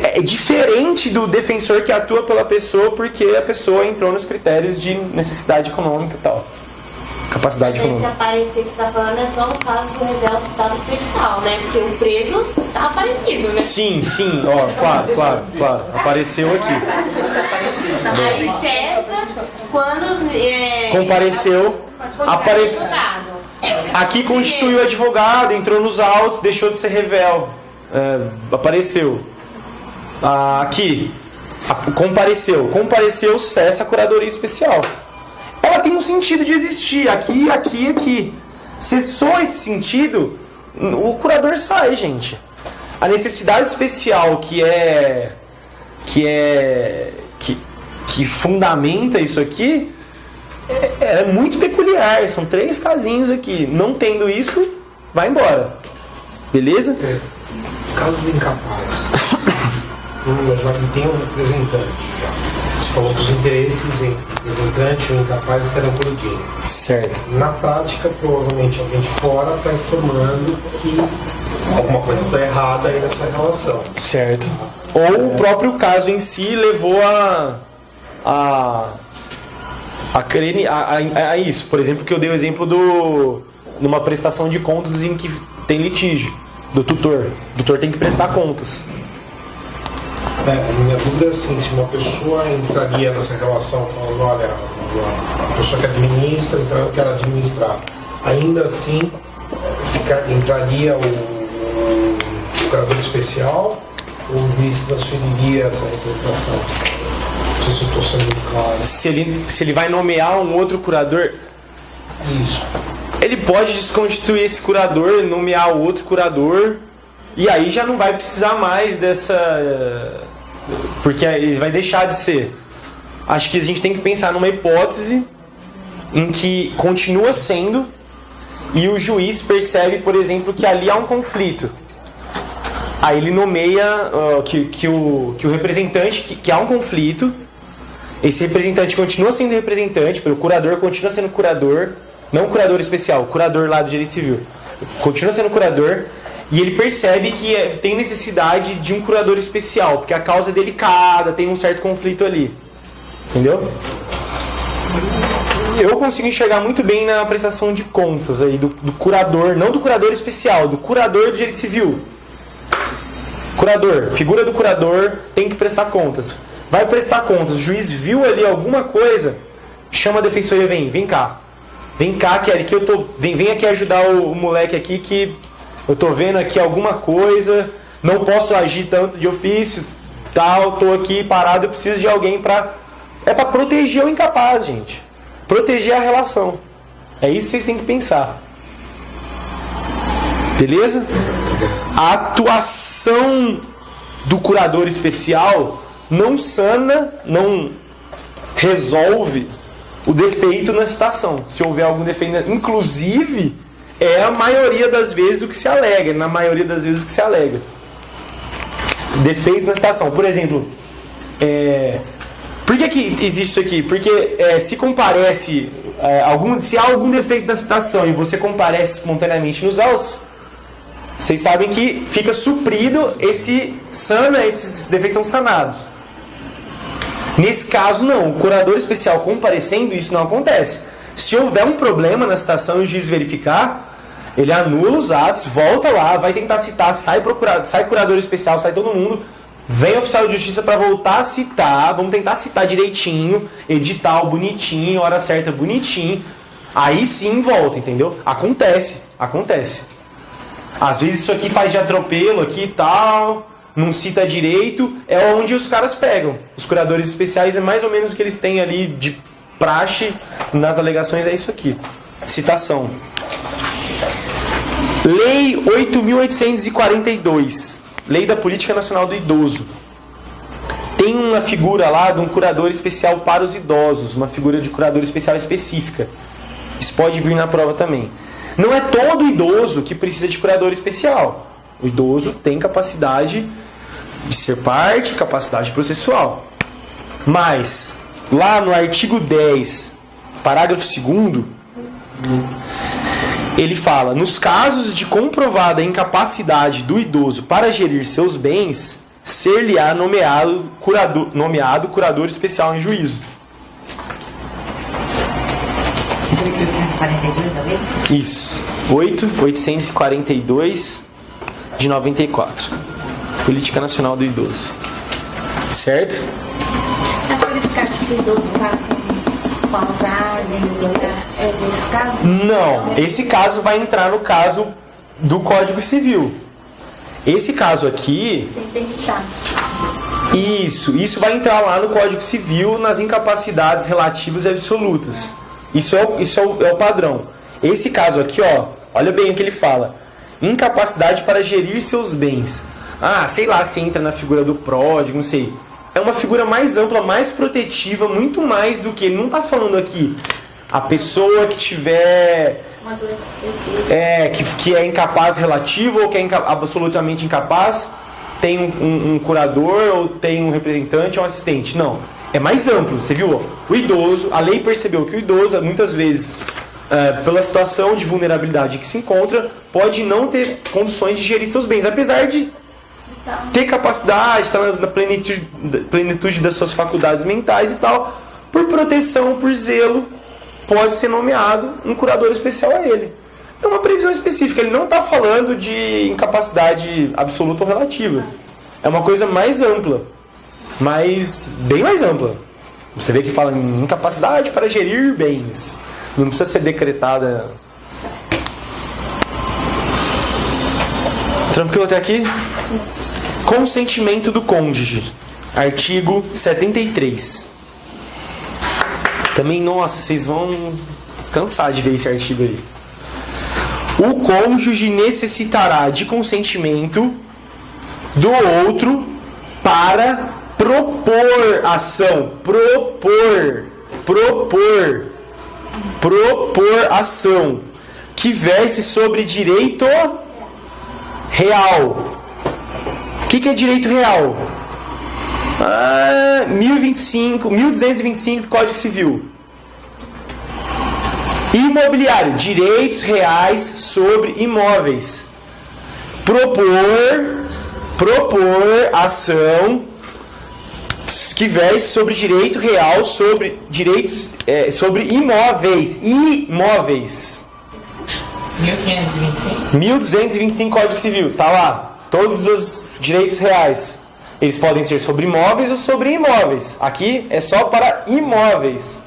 A: É diferente do defensor que atua pela pessoa porque a pessoa entrou nos critérios de necessidade econômica e tal. Capacidade econômica.
G: Esse aparecer que você está falando é só no caso do revel citado no edital, né? Porque o preso tá aparecido, né?
A: Sim, ó, claro. Apareceu aqui.
G: Aí cessa quando
A: compareceu, apareceu. Aqui constituiu advogado, entrou nos autos, deixou de ser revel. Apareceu. Aqui. Compareceu, cessa a curadoria especial. Ela tem um sentido de existir. Aqui. Cessou esse sentido, o curador sai, gente. A necessidade especial que fundamenta isso aqui É muito peculiar, são 3 casinhos aqui. Não tendo isso, vai embora. Beleza?
E: Caso do incapaz, vamos imaginar que tem um representante já. Você falou que os interesses entre o representante e o incapaz estarão colidindo.
A: Certo.
E: Na prática, provavelmente alguém de fora está informando que alguma coisa está errada aí nessa relação.
A: Certo. Ou o próprio caso em si levou a isso. Por exemplo, que eu dei o exemplo numa prestação de contas em que tem litígio do tutor. O tutor tem que prestar contas.
E: A minha dúvida é assim, se uma pessoa entraria nessa relação falando, olha, a pessoa que administra, então eu quero administrar. Ainda assim, entraria o curador especial ou o juiz transferiria essa interpretação? Não sei se eu estou sendo muito claro.
A: Se ele vai nomear um outro curador,
E: Isso.
A: ele pode desconstituir esse curador, nomear o outro curador, e aí já não vai precisar mais dessa... Porque ele vai deixar de ser. Acho que a gente tem que pensar numa hipótese em que continua sendo e o juiz percebe, por exemplo, que ali há um conflito. Aí ele nomeia que o representante, que há um conflito, esse representante continua sendo representante, o curador continua sendo curador, não curador especial, curador lá do direito civil, continua sendo curador, e ele percebe que tem necessidade de um curador especial, porque a causa é delicada, tem um certo conflito ali. Entendeu? Eu consigo enxergar muito bem na prestação de contas aí do curador, não do curador especial, do curador do direito civil. Curador, figura do curador tem que prestar contas. Vai prestar contas, o juiz viu ali alguma coisa, chama a defensoria, vem cá. Vem cá, que eu tô. Vem aqui ajudar o moleque aqui que eu tô vendo aqui alguma coisa, não posso agir tanto de ofício, tal, tô aqui parado, eu preciso de alguém pra... É pra proteger o incapaz, gente. Proteger a relação. É isso que vocês têm que pensar. Beleza? A atuação do curador especial não sana, não resolve o defeito na citação. Se houver algum defeito, inclusive, é a maioria das vezes o que se alega. Na maioria das vezes o que se alega. Defeitos na citação. Por exemplo, por que existe isso aqui? Porque se comparece, se há algum defeito na citação e você comparece espontaneamente nos autos, vocês sabem que fica suprido, esses defeitos são sanados. Nesse caso, não. O curador especial comparecendo, isso não acontece. Se houver um problema na citação e o juiz verificar, ele anula os atos, volta lá, vai tentar citar, sai curador especial, sai todo mundo, vem oficial de justiça para voltar a citar, vamos tentar citar direitinho, edital bonitinho, hora certa bonitinho, aí sim volta, entendeu? Acontece. Às vezes isso aqui faz de atropelo aqui e tal, não cita direito, é onde os caras pegam. Os curadores especiais é mais ou menos o que eles têm ali de praxe nas alegações, é isso aqui. Citação. Lei 8.842, Lei da Política Nacional do Idoso. Tem uma figura lá de um curador especial para os idosos, uma figura de curador especial específica. Isso pode vir na prova também. Não é todo idoso que precisa de curador especial. O idoso tem capacidade de ser parte, capacidade processual. Mas, lá no artigo 10, parágrafo 2º, ele fala: nos casos de comprovada incapacidade do idoso para gerir seus bens, ser-lhe-á nomeado curador especial em juízo.
H: 842, talvez?
A: Isso. 8.842 de 94. Política Nacional do Idoso. Certo?
G: Aqueles casos que o idoso está com Alzheimer, nesses casos?
A: Não. Esse caso vai entrar no caso do Código Civil. Esse caso aqui...
G: Sem interditar.
A: Isso vai entrar lá no Código Civil, nas incapacidades relativas e absolutas. Isso é o padrão. Esse caso aqui, ó, olha bem o que ele fala. Incapacidade para gerir seus bens. Ah, sei lá se entra na figura do pródigo, não sei. É uma figura mais ampla, mais protetiva, muito mais do que... Ele não está falando aqui A pessoa que tiver
G: Uma doença específica.
A: que é incapaz relativo ou que é absolutamente incapaz, tem um curador ou tem um representante ou um assistente. Não, é mais amplo. Você viu? O idoso, a lei percebeu que o idoso, muitas vezes, pela situação de vulnerabilidade que se encontra, pode não ter condições de gerir seus bens, apesar de ter capacidade, estar na plenitude das suas faculdades mentais e tal. Por proteção, por zelo, pode ser nomeado um curador especial a ele. É uma previsão específica, ele não está falando de incapacidade absoluta ou relativa. É uma coisa mais ampla, bem mais ampla. Você vê que fala em incapacidade para gerir bens. Não precisa ser decretada. Tranquilo até aqui? Consentimento do cônjuge. Artigo 73. Também, nossa, vocês vão cansar de ver esse artigo aí. O cônjuge necessitará de consentimento do outro para propor ação. Propor ação que verse sobre direito real. O que é direito real? 1225 do Código Civil. Imobiliário, direitos reais sobre imóveis. Propor ação que verse sobre direito real sobre direitos sobre imóveis. 1225 Código Civil, tá lá. Todos os direitos reais. Eles podem ser sobre imóveis ou sobre imóveis. Aqui é só para imóveis.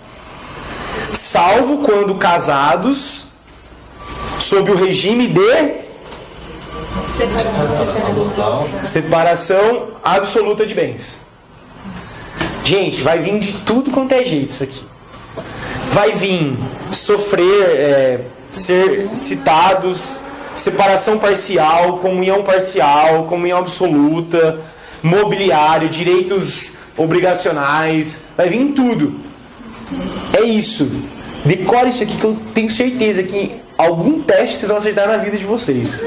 A: Salvo quando casados sob o regime de separação absoluta de bens. Gente, vai vir de tudo quanto é jeito isso aqui. Vai vir sofrer, ser citados, separação parcial, comunhão absoluta, mobiliário, direitos obrigacionais, vai vir tudo. É isso. Decore isso aqui que eu tenho certeza que algum teste vocês vão acertar na vida de vocês.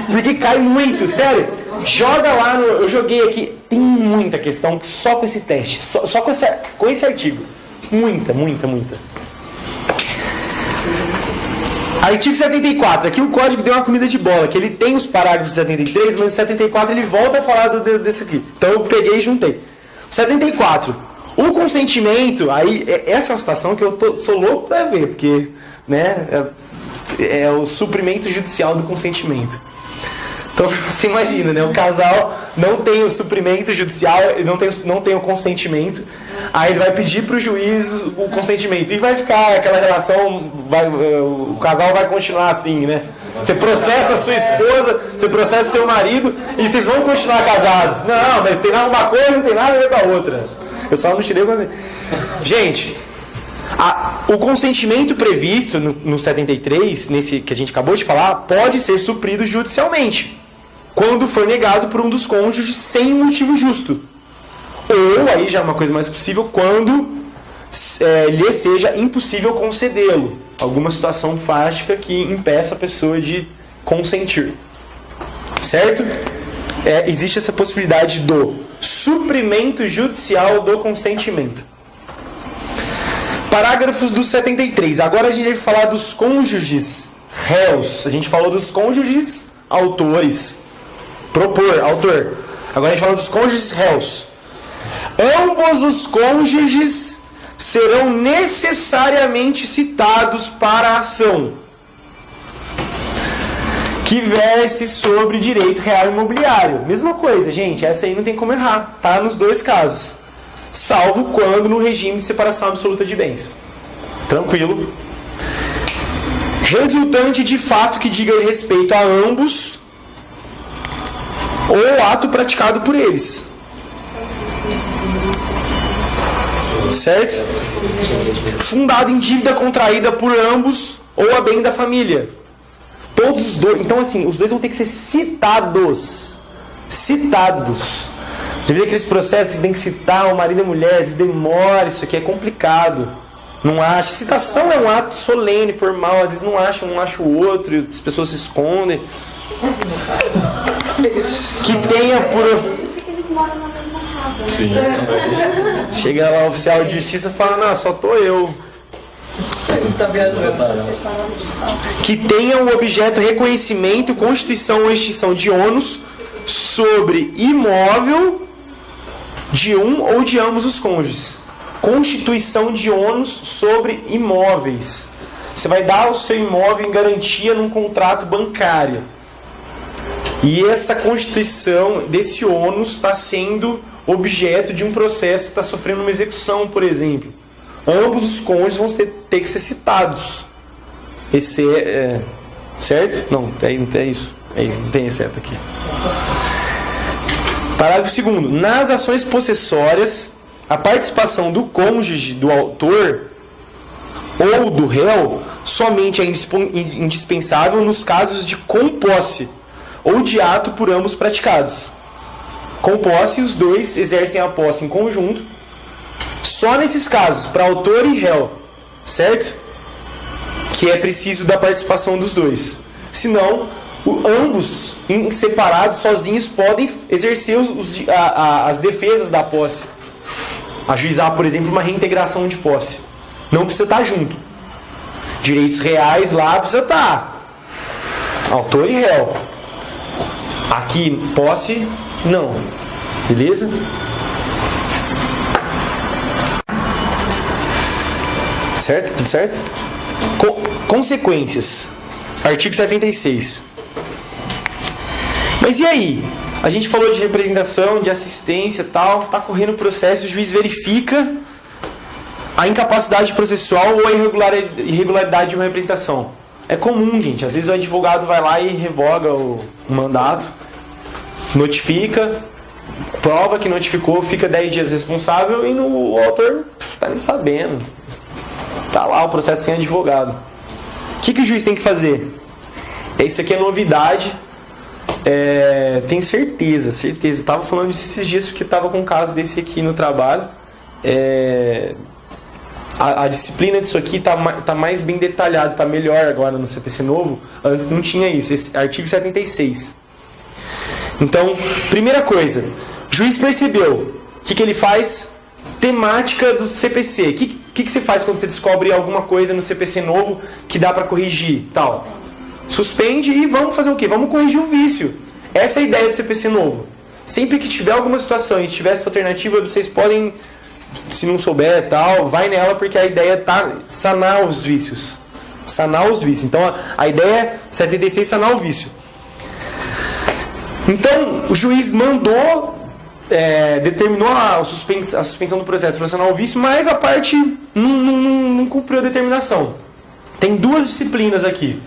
A: Porque cai muito, sério. Joga lá no... Eu joguei aqui, tem muita questão só com esse teste, só com esse artigo. Muita. Artigo 74. Aqui o código deu uma comida de bola, que ele tem os parágrafos de 73, mas em 74 ele volta a falar desse aqui. Então eu peguei e juntei. 74. O consentimento, aí, essa é uma situação que eu sou louco para ver, porque, né, é o suprimento judicial do consentimento. Então você imagina, né, o casal não tem o suprimento judicial, não tem o consentimento, aí ele vai pedir para o juiz o consentimento e vai ficar aquela relação, o casal vai continuar assim, né? Você processa a sua esposa, você processa seu marido e vocês vão continuar casados. Não, mas tem uma coisa, não tem nada a ver com a outra. Eu só não tirei o consentimento. Gente, o consentimento previsto no 73, nesse que a gente acabou de falar, pode ser suprido judicialmente, quando for negado por um dos cônjuges sem um motivo justo. Ou, aí já é uma coisa mais possível, quando lhe seja impossível concedê-lo. Alguma situação fática que impeça a pessoa de consentir. Certo? Existe essa possibilidade do suprimento judicial do consentimento. Parágrafos do 73. Agora a gente vai falar dos cônjuges réus. A gente falou dos cônjuges autores. Autor. Agora a gente fala dos cônjuges réus. Ambos os cônjuges serão necessariamente citados para a ação que verse sobre direito real imobiliário. Mesma coisa, gente. Essa aí não tem como errar. Tá nos dois casos. Salvo quando no regime de separação absoluta de bens. Tranquilo. Resultante de fato que diga respeito a ambos ou ato praticado por eles. Certo? Fundado em dívida contraída por ambos ou a bem da família. Todos os dois. Então, assim, os dois vão ter que ser citados. Citados. Já viu aqueles processos que tem que citar o marido e a mulher, se demora, isso aqui é complicado. Não acha. Citação é um ato solene, formal, às vezes não acha um acha o outro, as pessoas se escondem. Que tenha por.
G: Eles moram na mesma casa.
B: Sim, também.
A: Chega lá o oficial de justiça e fala, não, só tô eu.
F: Tá viajando.
A: Que tenha o objeto reconhecimento, constituição ou extinção de ônus sobre imóvel de um ou de ambos os cônjuges. Constituição de ônus sobre imóveis. Você vai dar o seu imóvel em garantia num contrato bancário. E essa constituição desse ônus está sendo objeto de um processo que está sofrendo uma execução, por exemplo. Ambos os cônjuges vão ter que ser citados. Esse certo? Não é isso. Não tem exceto aqui. Parágrafo 2º. Nas ações possessórias, a participação do cônjuge, do autor ou do réu somente é indispensável nos casos de composse ou de ato por ambos praticados. Composse, os dois exercem a posse em conjunto. Só nesses casos, para autor e réu, certo? Que é preciso da participação dos dois. Senão, ambos, em separados, sozinhos, podem exercer as defesas da posse. Ajuizar, por exemplo, uma reintegração de posse. Não precisa estar junto. Direitos reais lá precisa estar. Autor e réu. Aqui, posse, não. Beleza? Certo? Tudo certo? Consequências. Artigo 76. Mas e aí? A gente falou de representação, de assistência e tal. Está correndo o processo, o juiz verifica a incapacidade processual ou a irregularidade de uma representação. É comum, gente. Às vezes o advogado vai lá e revoga o mandato, notifica, prova que notificou, fica 10 dias responsável e o autor está nem sabendo. Está lá o processo sem advogado. O que o juiz tem que fazer? Isso aqui é novidade. Tenho certeza. Estava falando disso esses dias porque estava com um caso desse aqui no trabalho. A disciplina disso aqui está mais bem detalhada, está melhor agora no CPC novo. Antes não tinha isso. Esse artigo 76. Então, primeira coisa, juiz percebeu. O que ele faz? Temática do CPC. O que você faz quando você descobre alguma coisa no CPC novo que dá para corrigir? Tal. Suspende e vamos fazer o quê? Vamos corrigir o vício. Essa é a ideia do CPC novo. Sempre que tiver alguma situação e tiver essa alternativa, vocês podem, se não souber, tal, vai nela, porque a ideia tá sanar os vícios. Sanar os vícios. Então a ideia 76 é sanar o vício. Então o juiz mandou, determinou a suspensão do processo para sanar o vício, mas a parte não cumpriu a determinação. Tem duas disciplinas aqui.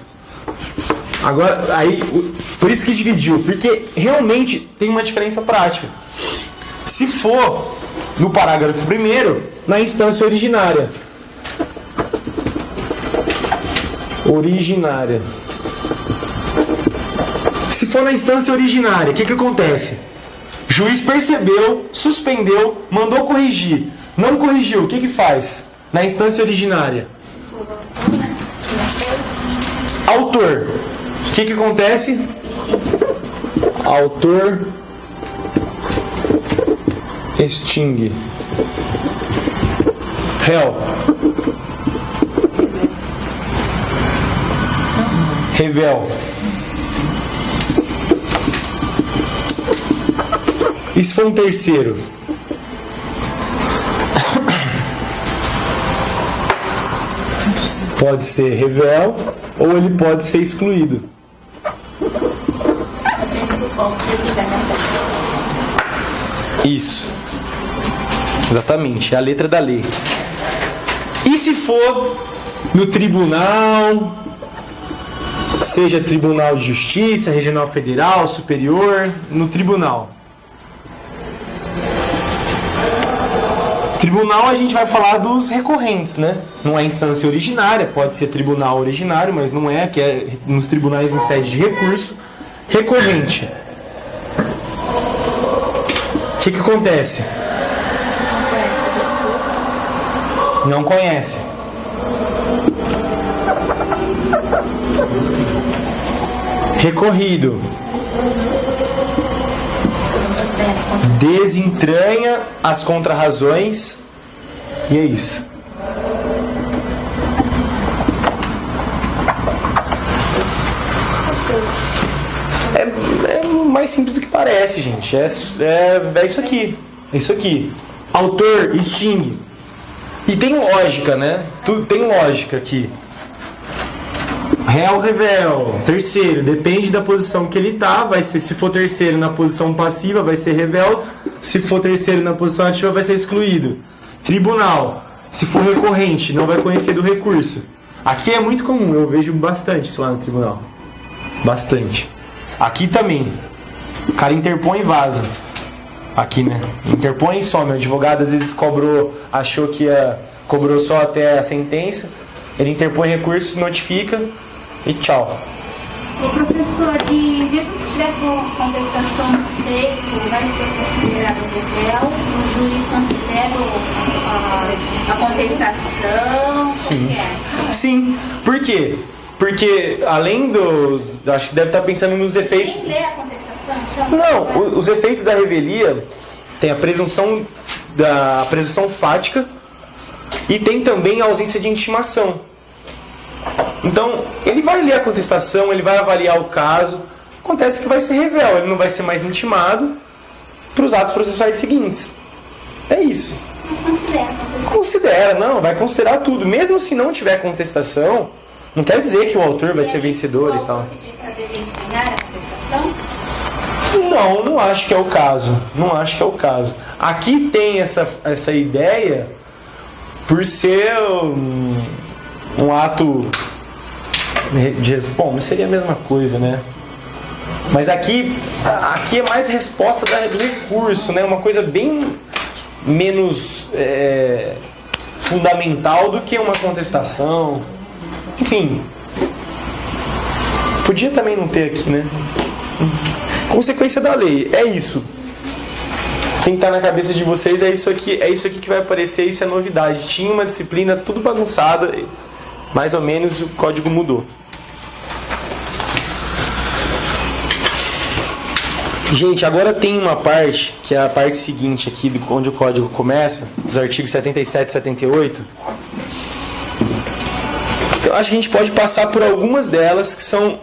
A: Agora, aí, por isso que dividiu, porque realmente tem uma diferença prática. Se for no parágrafo 1º, na instância originária. Se for na instância originária, o que acontece? Juiz percebeu, suspendeu, mandou corrigir. Não corrigiu, o que faz? Na instância originária. Autor. O que acontece? Autor extingue. Réu. Revel. E se for um terceiro? Pode ser revel ou ele pode ser excluído. Isso. Exatamente, é a letra da lei. E se for no tribunal, seja Tribunal de Justiça, Regional Federal, Superior, no tribunal. Tribunal a gente vai falar dos recorrentes, né? Não é instância originária, pode ser tribunal originário, mas não é, que é nos tribunais em sede de recurso. Recorrente. O que acontece? Não conhece. Recorrido. Desentranha as contrarrazões. E é isso. É mais simples do que parece, gente. É isso aqui. É isso aqui. Autor, extingue. E tem lógica, né? Tem lógica aqui. Réu, revel. Terceiro, depende da posição que ele tá. Vai ser, se for terceiro na posição passiva, vai ser revel. Se for terceiro na posição ativa, vai ser excluído. Tribunal. Se for recorrente, não vai conhecer do recurso. Aqui é muito comum, eu vejo bastante isso lá no tribunal. Bastante. Aqui também. O cara interpõe e vaza. Aqui, né? Interpõe e some. O advogado às vezes achou que cobrou só até a sentença. Ele interpõe recurso, notifica e tchau.
G: Ô professor, e mesmo se tiver contestação do feito, vai ser considerado revel? O juiz considera a contestação?
A: Sim. Sim. Por quê? Porque além acho que deve estar pensando nos efeitos.
G: Quem lê a contestação? Então,
A: Não, os efeitos da revelia tem a presunção fática e tem também a ausência de intimação. Então, ele vai ler a contestação, ele vai avaliar o caso. Acontece que vai ser revel, ele não vai ser mais intimado para os atos processuais seguintes. É isso.
G: Mas considera a contestação?
A: Considera, não, vai considerar tudo. Mesmo se não tiver contestação, não quer dizer que o autor vai ser vencedor e tal.
G: Pedir para desempenhar a contestação?
A: Não acho que é o caso. Não acho que é o caso. Aqui tem essa ideia por ser um ato de... Bom, seria a mesma coisa, né? Mas aqui é mais resposta do recurso, né? Uma coisa bem menos fundamental do que uma contestação. Enfim. Podia também não ter aqui, né? Consequência da lei, é isso. Tem que estar na cabeça de vocês, é isso aqui que vai aparecer, isso é novidade. Tinha uma disciplina tudo bagunçada, mais ou menos o código mudou. Gente, agora tem uma parte, que é a parte seguinte aqui, onde o código começa, dos artigos 77 e 78. Eu acho que a gente pode passar por algumas delas, que são...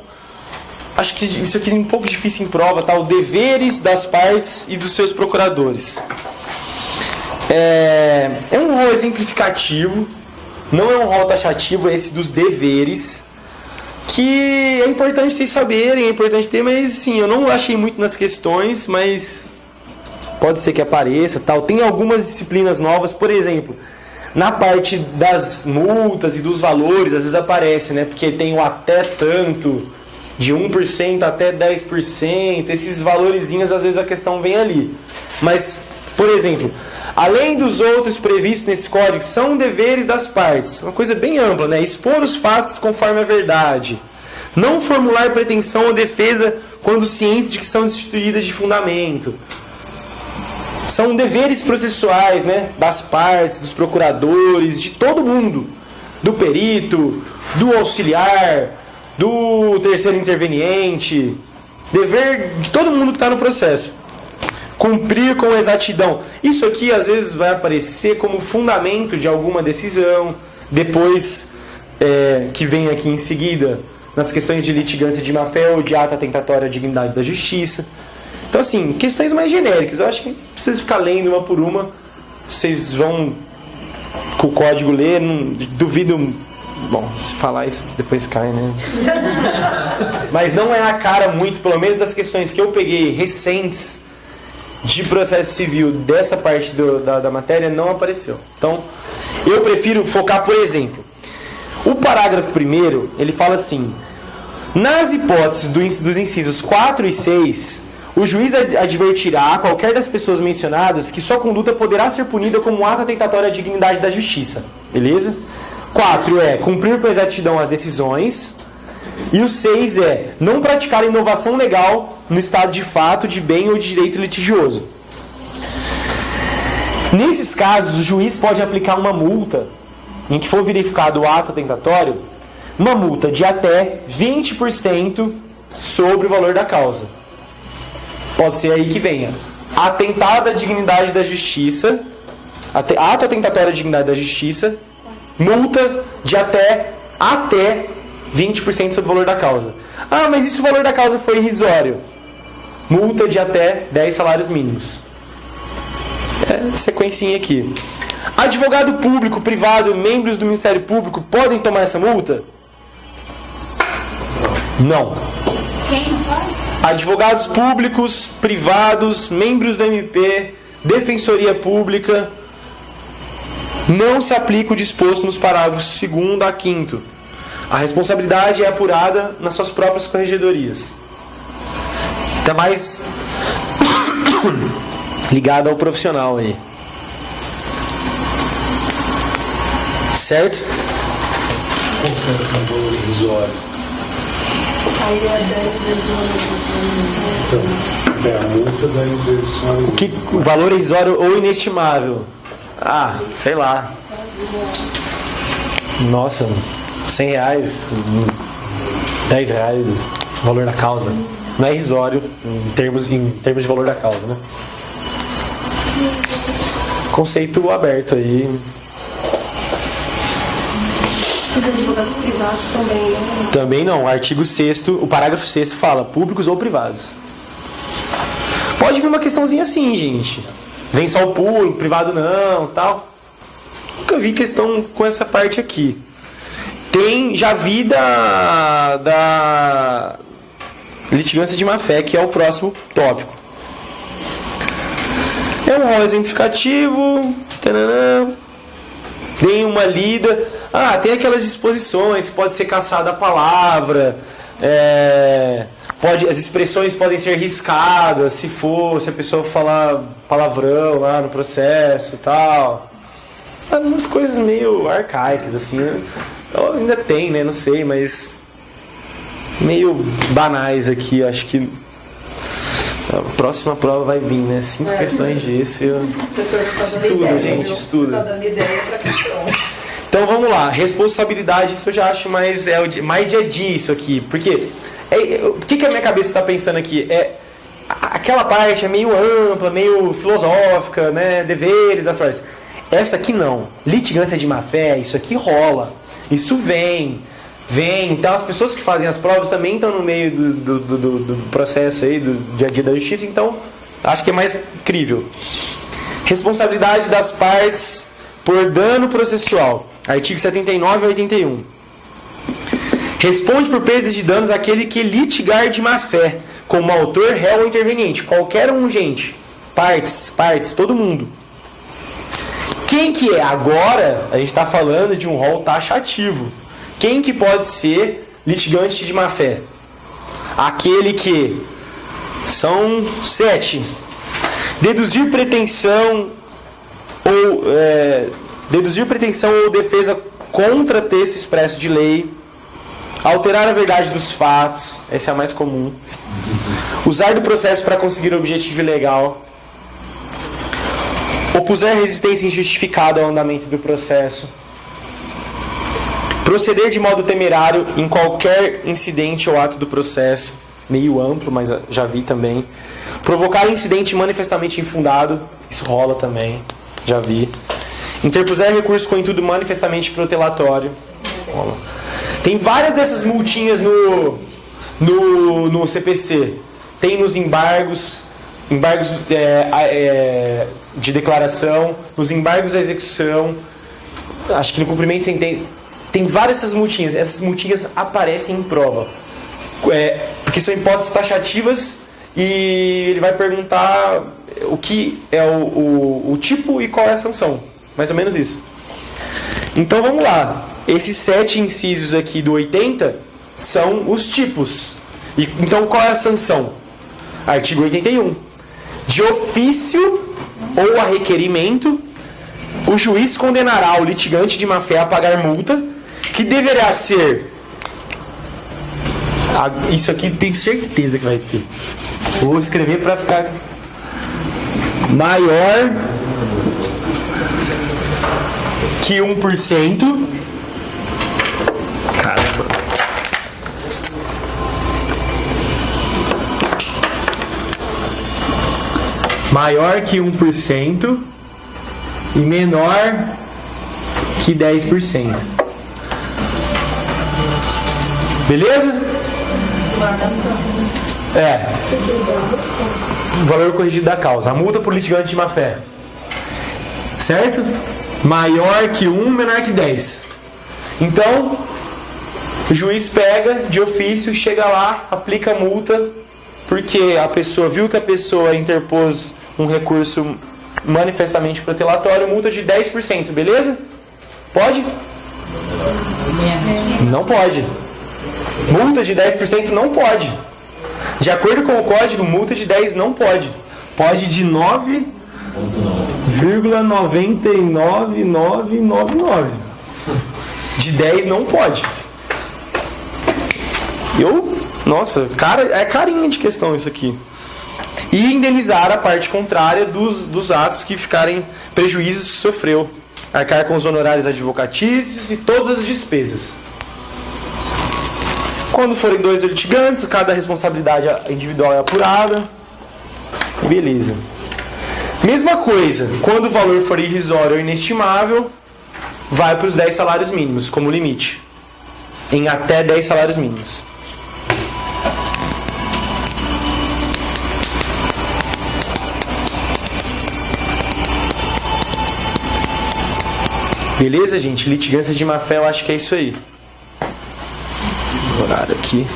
A: Acho que isso aqui é um pouco difícil em prova, tá? Os deveres das partes e dos seus procuradores. É um rol exemplificativo, não é um rol taxativo, é esse dos deveres, que é importante vocês saberem, é importante ter, mas sim, eu não achei muito nas questões, mas pode ser que apareça, tal. Tem algumas disciplinas novas, por exemplo, na parte das multas e dos valores, às vezes aparece, né? Porque tem o até tanto, de 1% até 10%, esses valorizinhos, às vezes a questão vem ali. Mas, por exemplo, além dos outros previstos nesse código, são deveres das partes. Uma coisa bem ampla, né? Expor os fatos conforme a verdade. Não formular pretensão ou defesa quando cientes de que são destituídas de fundamento. São deveres processuais, né? Das partes, dos procuradores, de todo mundo. Do perito, do auxiliar, do terceiro interveniente. Dever de todo mundo que está no processo. Cumprir com exatidão. Isso aqui às vezes vai aparecer como fundamento de alguma decisão. Depois, que vem aqui em seguida, nas questões de litigância de má-fé ou de ato atentatório à dignidade da justiça. Então, assim, questões mais genéricas. Eu acho que não precisa ficar lendo uma por uma. Vocês vão com o código ler. Não, duvido... Bom, se falar isso depois cai, né? Mas não é a cara muito, pelo menos das questões que eu peguei recentes de processo civil dessa parte da matéria, não apareceu. Então, eu prefiro focar, por exemplo, o parágrafo 1º, ele fala assim: nas hipóteses dos incisos 4 e 6, o juiz advertirá a qualquer das pessoas mencionadas que sua conduta poderá ser punida como um ato atentatório à dignidade da justiça. Beleza? 4 é cumprir com exatidão as decisões. E o 6 é não praticar inovação legal no estado de fato, de bem ou de direito litigioso. Nesses casos, o juiz pode aplicar uma multa em que for verificado o ato atentatório, uma multa de até 20% sobre o valor da causa. Pode ser aí que venha atentado à dignidade da justiça, ato atentatório à dignidade da justiça, multa de até 20% sobre o valor da causa. Ah, mas e se o valor da causa foi irrisório? Multa de até 10 salários mínimos. Sequencinha aqui. Advogado público, privado, membros do Ministério Público podem tomar essa multa? Não.
G: Quem não pode?
A: Advogados públicos, privados, membros do MP, Defensoria Pública, não se aplica o disposto nos parágrafos 2º a 5º. A responsabilidade é apurada nas suas próprias corregedorias. Está mais ligado ao profissional aí. Certo?
E: Considera como valor irrisório.
F: Aí é 10 vezes
E: Então, a multa da inversão.
A: O valor irrisório ou inestimável? Ah, sei lá. Nossa, R$100, R$10, valor da causa. Não é irrisório em termos de valor da causa, né? Conceito aberto aí.
C: Os advogados privados também, né?
A: Também não. O artigo 6º, o parágrafo 6º fala públicos ou privados. Pode vir uma questãozinha assim, gente. Vem só o público, privado não, tal. Nunca vi questão com essa parte aqui. Já vi da litigância de má-fé, que é o próximo tópico. É um rol exemplificativo. Tananã. Tem uma lida. Tem aquelas disposições, pode ser caçada a palavra, as expressões podem ser riscadas, se a pessoa falar palavrão lá no processo e tal. Umas coisas meio arcaicas, assim, né? Ainda tem, né? Não sei, mas meio banais aqui, acho que a próxima prova vai vir, né? 5 questões disso. Estuda, gente, estuda.
F: Tá dando ideia pra questão.
A: Então vamos lá, responsabilidade, isso eu já acho mais dia a dia isso aqui. Porque o que a minha cabeça está pensando aqui? Aquela parte é meio ampla, meio filosófica, né? Deveres das partes. Essa aqui não. Litigância de má-fé, isso aqui rola. Isso vem. Então as pessoas que fazem as provas também estão no meio do processo aí, do dia a dia da justiça, então acho que é mais crível. Responsabilidade das partes por dano processual. Artigo 79 e 81. Responde por perdas de danos aquele que litigar de má-fé, como autor, réu ou interveniente. Qualquer um, gente. Partes, todo mundo. Quem que é? Agora, a gente está falando de um rol taxativo. Quem que pode ser litigante de má-fé? Aquele que... São 7. Deduzir pretensão ou defesa contra texto expresso de lei, alterar a verdade dos fatos, essa é a mais comum, usar do processo para conseguir o objetivo ilegal, opuser resistência injustificada ao andamento do processo, proceder de modo temerário em qualquer incidente ou ato do processo, meio amplo, mas já vi também, provocar incidente manifestamente infundado, isso rola também, já vi. Interpuser recurso com intuito manifestamente protelatório. Tem várias dessas multinhas no CPC. Tem nos embargos de declaração, nos embargos à execução, acho que no cumprimento de sentença. Tem várias dessas multinhas. Essas multinhas aparecem em prova. Porque são hipóteses taxativas e ele vai perguntar o que é o tipo e qual é a sanção. Mais ou menos isso. Então vamos lá. Esses 7 incisos aqui do 80 são os tipos. Então qual é a sanção? Artigo 81. De ofício ou a requerimento, o juiz condenará o litigante de má-fé a pagar multa, que deverá ser... Isso aqui tenho certeza que vai ter. Vou escrever para ficar maior... que 1%. Caramba. Maior que 1% e menor que 10%. Beleza? O valor corrigido da causa. A multa por litigante de má-fé. Certo? Maior que 1, menor que 10. Então, o juiz pega de ofício, chega lá, aplica a multa, porque a pessoa viu que a pessoa interpôs um recurso manifestamente protelatório, multa de 10%, beleza? Pode? Não pode. Multa de 10% não pode. De acordo com o código, multa de 10 não pode. Pode de 9,999999. De 10 não pode. Nossa, cara, é carinha de questão isso aqui. E indenizar a parte contrária dos atos que ficarem prejuízos que sofreu. Arcar com os honorários advocatícios e todas as despesas. Quando forem 2 litigantes, cada responsabilidade individual é apurada. Beleza. Mesma coisa, quando o valor for irrisório ou inestimável, vai para os 10 salários mínimos como limite. Em até 10 salários mínimos. Beleza, gente? Litigância de má-fé, eu acho que é isso aí. Horário aqui.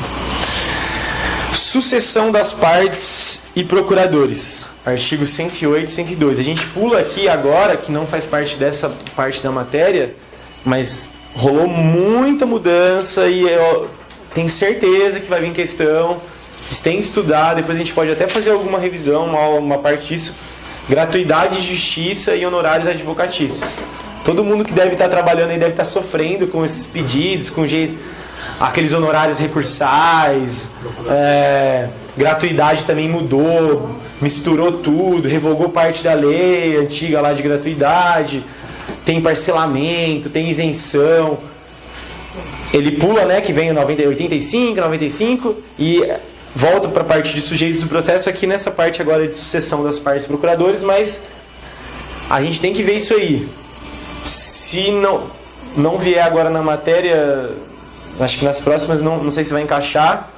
A: Sucessão das partes e procuradores. Artigo 108 e 102. A gente pula aqui agora, que não faz parte dessa parte da matéria, mas rolou muita mudança e eu tenho certeza que vai vir questão. Vocês têm que estudar, depois a gente pode até fazer alguma revisão, uma parte disso. Gratuidade, justiça e honorários advocatícios. Todo mundo que deve estar trabalhando aí deve estar sofrendo com esses pedidos, com aqueles honorários recursais, gratuidade também mudou, misturou tudo, revogou parte da lei antiga lá de gratuidade, tem parcelamento, tem isenção. Ele pula, né, que vem o 85, 95 e volta para a parte de sujeitos do processo aqui nessa parte agora de sucessão das partes procuradores, mas a gente tem que ver isso aí. Se não vier agora na matéria, acho que nas próximas não sei se vai encaixar,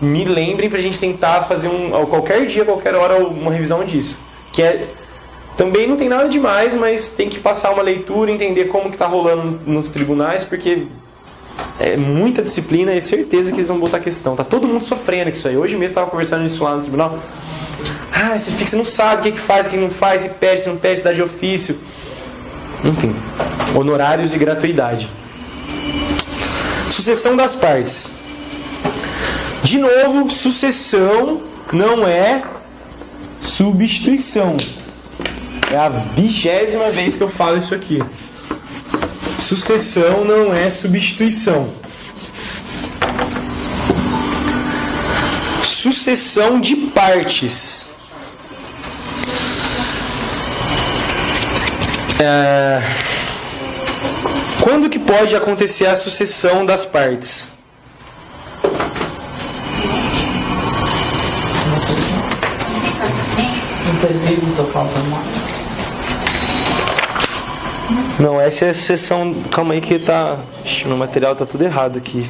A: me lembrem pra gente tentar fazer qualquer dia, qualquer hora, uma revisão disso. Que também não tem nada demais, mas tem que passar uma leitura, entender como que tá rolando nos tribunais, porque é muita disciplina e certeza que eles vão botar questão. Tá todo mundo sofrendo com isso aí. Hoje mesmo estava conversando isso lá no tribunal. Você não sabe o que faz, o que não faz, se pede, se não pede, se dá de ofício. Enfim, honorários e gratuidade. Sucessão das partes. De novo, sucessão não é substituição. É a 20ª vez que eu falo isso aqui. Sucessão não é substituição. Sucessão de partes. Quando que pode acontecer a sucessão das partes? Não, essa é a sucessão. Calma aí que tá. Meu material tá tudo errado aqui.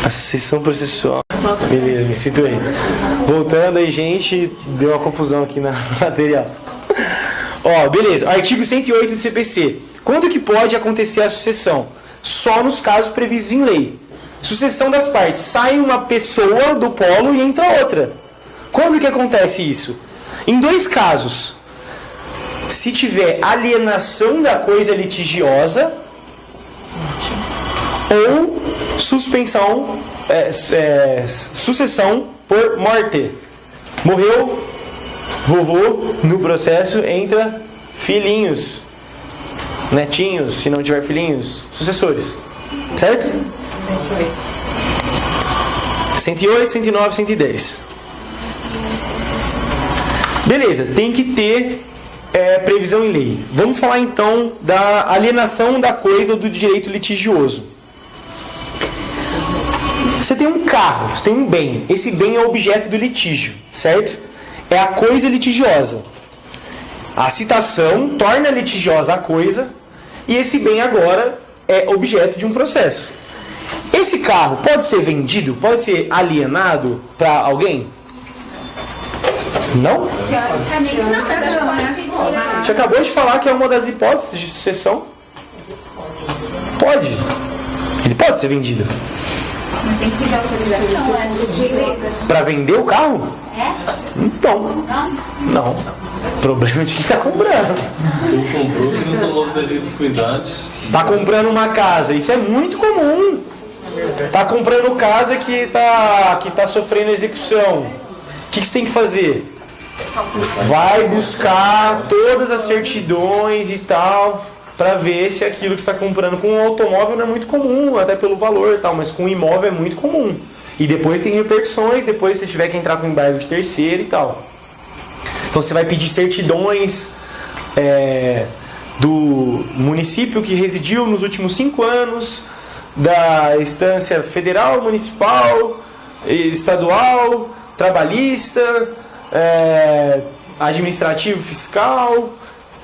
A: A sucessão processual. Beleza, me situei. Voltando aí, gente, deu uma confusão aqui no material. Beleza. Artigo 108 do CPC. Quando que pode acontecer a sucessão? Só nos casos previstos em lei. Sucessão das partes. Sai uma pessoa do polo e entra outra. Quando que acontece isso? Em 2 casos. Se tiver alienação da coisa litigiosa ou suspensão, sucessão por morte. Morreu vovô, no processo entra filhinhos, netinhos, se não tiver filhinhos, sucessores. Certo? 108, 109, 110. Beleza, tem que ter previsão em lei. Vamos falar então da alienação da coisa ou do direito litigioso. Você tem um carro, você tem um bem. Esse bem é objeto do litígio, certo? É a coisa litigiosa. A citação torna litigiosa a coisa e esse bem agora é objeto de um processo. Esse carro pode ser vendido? Pode ser alienado para alguém? Não?
G: Teoricamente não, mas acho que pode pedir.
A: A gente acabou de falar que é uma das hipóteses de sucessão. Pode. Ele pode ser vendido.
G: Mas tem que pedir autorização,
A: Para vender o carro? Então,
G: Não?
A: não. O problema é de quem está comprando.
B: Ele comprou e não tomou os devidos cuidados.
A: Tá comprando uma casa, isso é muito comum. Tá comprando casa que tá sofrendo execução. O que você tem que fazer? Vai buscar todas as certidões e tal, para ver se aquilo que você está comprando com um automóvel não é muito comum, até pelo valor e tal, mas com um imóvel é muito comum. E depois tem repercussões, depois você tiver que entrar com embargo de terceiro e tal. Então você vai pedir certidões do município que residiu nos últimos 5 anos, da instância federal, municipal, estadual, trabalhista, administrativo, fiscal.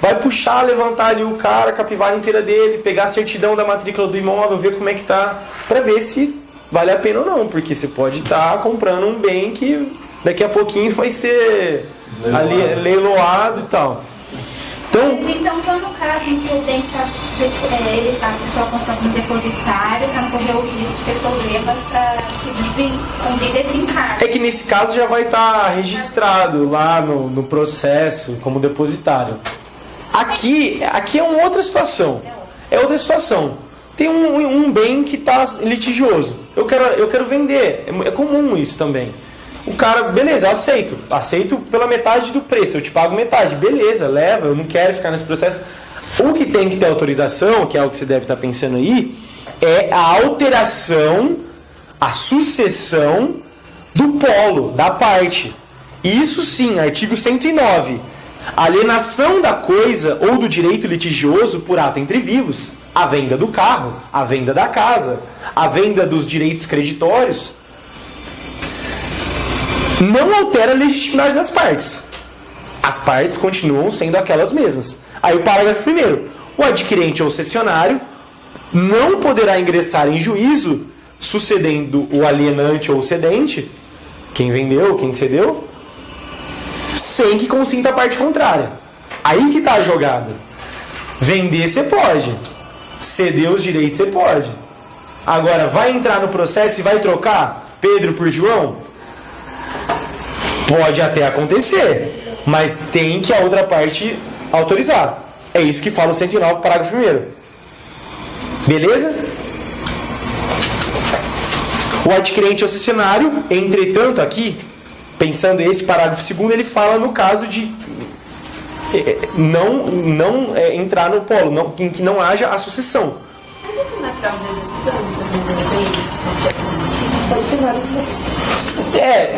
A: Vai puxar, levantar ali o cara, a capivara inteira dele, pegar a certidão da matrícula do imóvel, ver como é que tá, para ver se vale a pena ou não, porque você pode estar comprando um bem que daqui a pouquinho vai ser leiloado e tal.
G: Então, só no caso em que o bem a pessoa consta como depositário, para não correr o risco de ter problemas para se cumprir desse encargo.
A: É que nesse caso já vai estar registrado lá no processo como depositário. Aqui é uma outra situação. É outra situação. Tem um bem que está litigioso. Eu quero vender. É comum isso também. O cara, beleza, aceito pela metade do preço, eu te pago metade, beleza, leva, eu não quero ficar nesse processo. O que tem que ter autorização, que é o que você deve estar pensando aí, é a alteração, a sucessão do polo, da parte. Isso sim, artigo 109. Alienação da coisa ou do direito litigioso por ato entre vivos, a venda do carro, a venda da casa, a venda dos direitos creditórios, não altera a legitimidade das partes. As partes continuam sendo aquelas mesmas. Aí o parágrafo 1º. O adquirente ou cessionário não poderá ingressar em juízo sucedendo o alienante ou o cedente, quem vendeu, quem cedeu, sem que consinta a parte contrária. Aí que está a jogada. Vender você pode. Ceder os direitos você pode. Agora, vai entrar no processo e vai trocar Pedro por João? Pode até acontecer, mas tem que a outra parte autorizar. É isso que fala o 109, parágrafo 1º. Beleza? O adquirente ou cessionário, entretanto, aqui, pensando esse parágrafo 2º, ele fala no caso de não entrar no polo, em que não haja a sucessão.
D: Mas isso não é fraude de execução?
F: Pode ter vários motivos.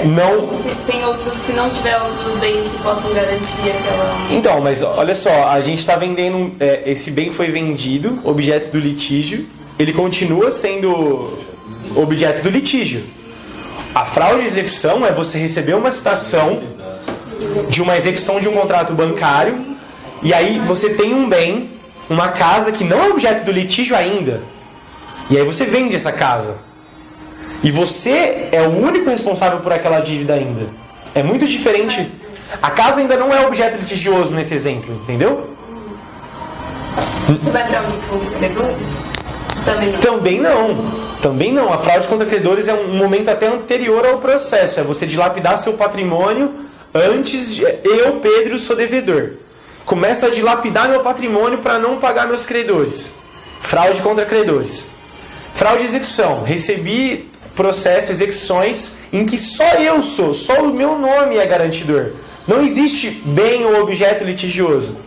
A: Não.
D: Tem outros, se não tiver outros bens que possam garantir aquela...
A: Então, mas olha só, a gente está vendendo, esse bem foi vendido, objeto do litígio, ele continua sendo objeto do litígio. A fraude de execução é você receber uma citação de uma execução de um contrato bancário, e aí você tem um bem, uma casa que não é objeto do litígio ainda, e aí você vende essa casa. E você é o único responsável por aquela dívida ainda. É muito diferente. A casa ainda não é objeto litigioso nesse exemplo, entendeu?
D: Vai fraude contra credores? Também não.
A: Também não. A fraude contra credores é um momento até anterior ao processo. É você dilapidar seu patrimônio antes de... Eu, Pedro, sou devedor. Começo a dilapidar meu patrimônio para não pagar meus credores. Fraude contra credores. Fraude de execução. Recebi processo, execuções em que só o meu nome é garantidor. Não existe bem ou objeto litigioso.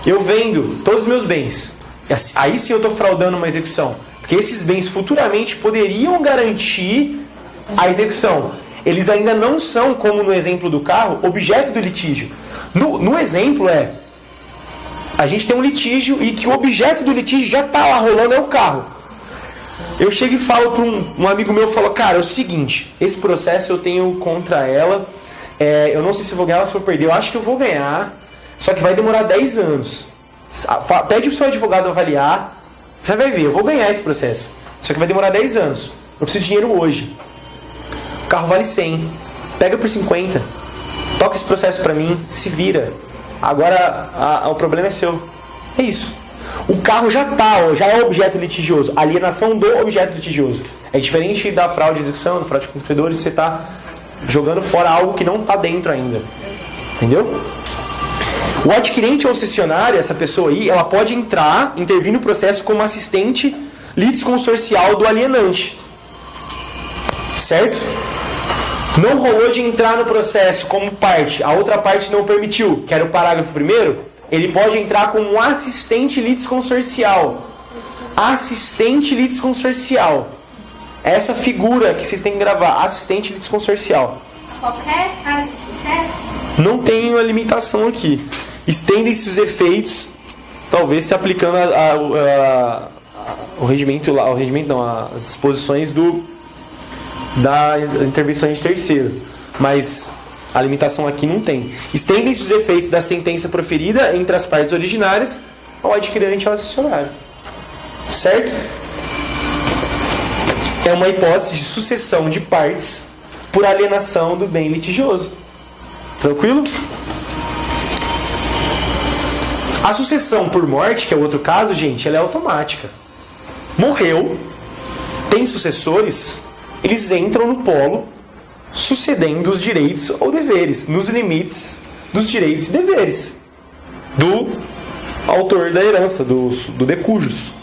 A: Eu vendo todos os meus bens. Aí sim eu estou fraudando uma execução. Porque esses bens futuramente poderiam garantir a execução. Eles ainda não são, como no exemplo do carro, objeto do litígio. No exemplo A gente tem um litígio e que o objeto do litígio já está lá rolando, é o carro. Eu chego e falo para um amigo meu, falo, cara, é o seguinte, esse processo eu tenho contra ela, eu não sei se eu vou ganhar ou se eu vou perder, eu acho que eu vou ganhar, só que vai demorar 10 anos. Pede pro seu advogado avaliar, você vai ver, eu vou ganhar esse processo, só que vai demorar 10 anos, eu preciso de dinheiro hoje. O carro vale 100, pega por 50, toca esse processo para mim, se vira. Agora o problema é seu. É isso. O carro já é objeto litigioso. Alienação do objeto litigioso. É diferente da fraude de execução, da fraude de compradores, você está jogando fora algo que não está dentro ainda. Entendeu? O adquirente ou cessionário, essa pessoa aí, ela pode intervir no processo como assistente litisconsorcial do alienante. Certo? Não rolou de entrar no processo como parte, a outra parte não permitiu, que era o parágrafo 1º, ele pode entrar como assistente litisconsorcial. Assistente litisconsorcial. Essa figura que vocês têm que gravar, assistente litisconsorcial.
G: Qualquer fase do processo?
A: Não tem uma limitação aqui. Estendem-se os efeitos, talvez se aplicando o regimento lá, as disposições das intervenções de terceiro, mas a limitação aqui não tem. Estendem-se os efeitos da sentença proferida entre as partes originárias ao adquirente e ao cessionário. Certo? É uma hipótese de sucessão de partes por alienação do bem litigioso. Tranquilo? A sucessão por morte, que é o outro caso, gente, ela é automática. Morreu, tem sucessores, eles entram no polo sucedendo os direitos ou deveres, nos limites dos direitos e deveres do autor da herança, do de cujus.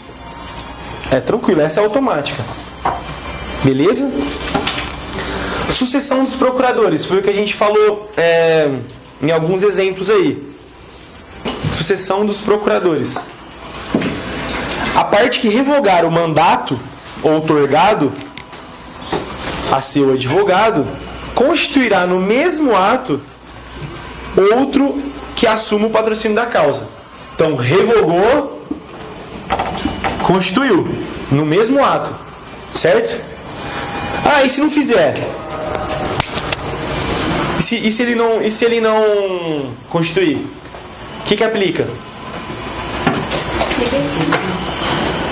A: É tranquilo, essa é automática. Beleza? Sucessão dos procuradores, foi o que a gente falou em alguns exemplos aí. Sucessão dos procuradores. A parte que revogar o mandato outorgado a seu advogado constituirá no mesmo ato outro que assuma o patrocínio da causa. Então, revogou, constituiu no mesmo ato, certo? Ah, e se não fizer? E se ele não constituir? O que aplica?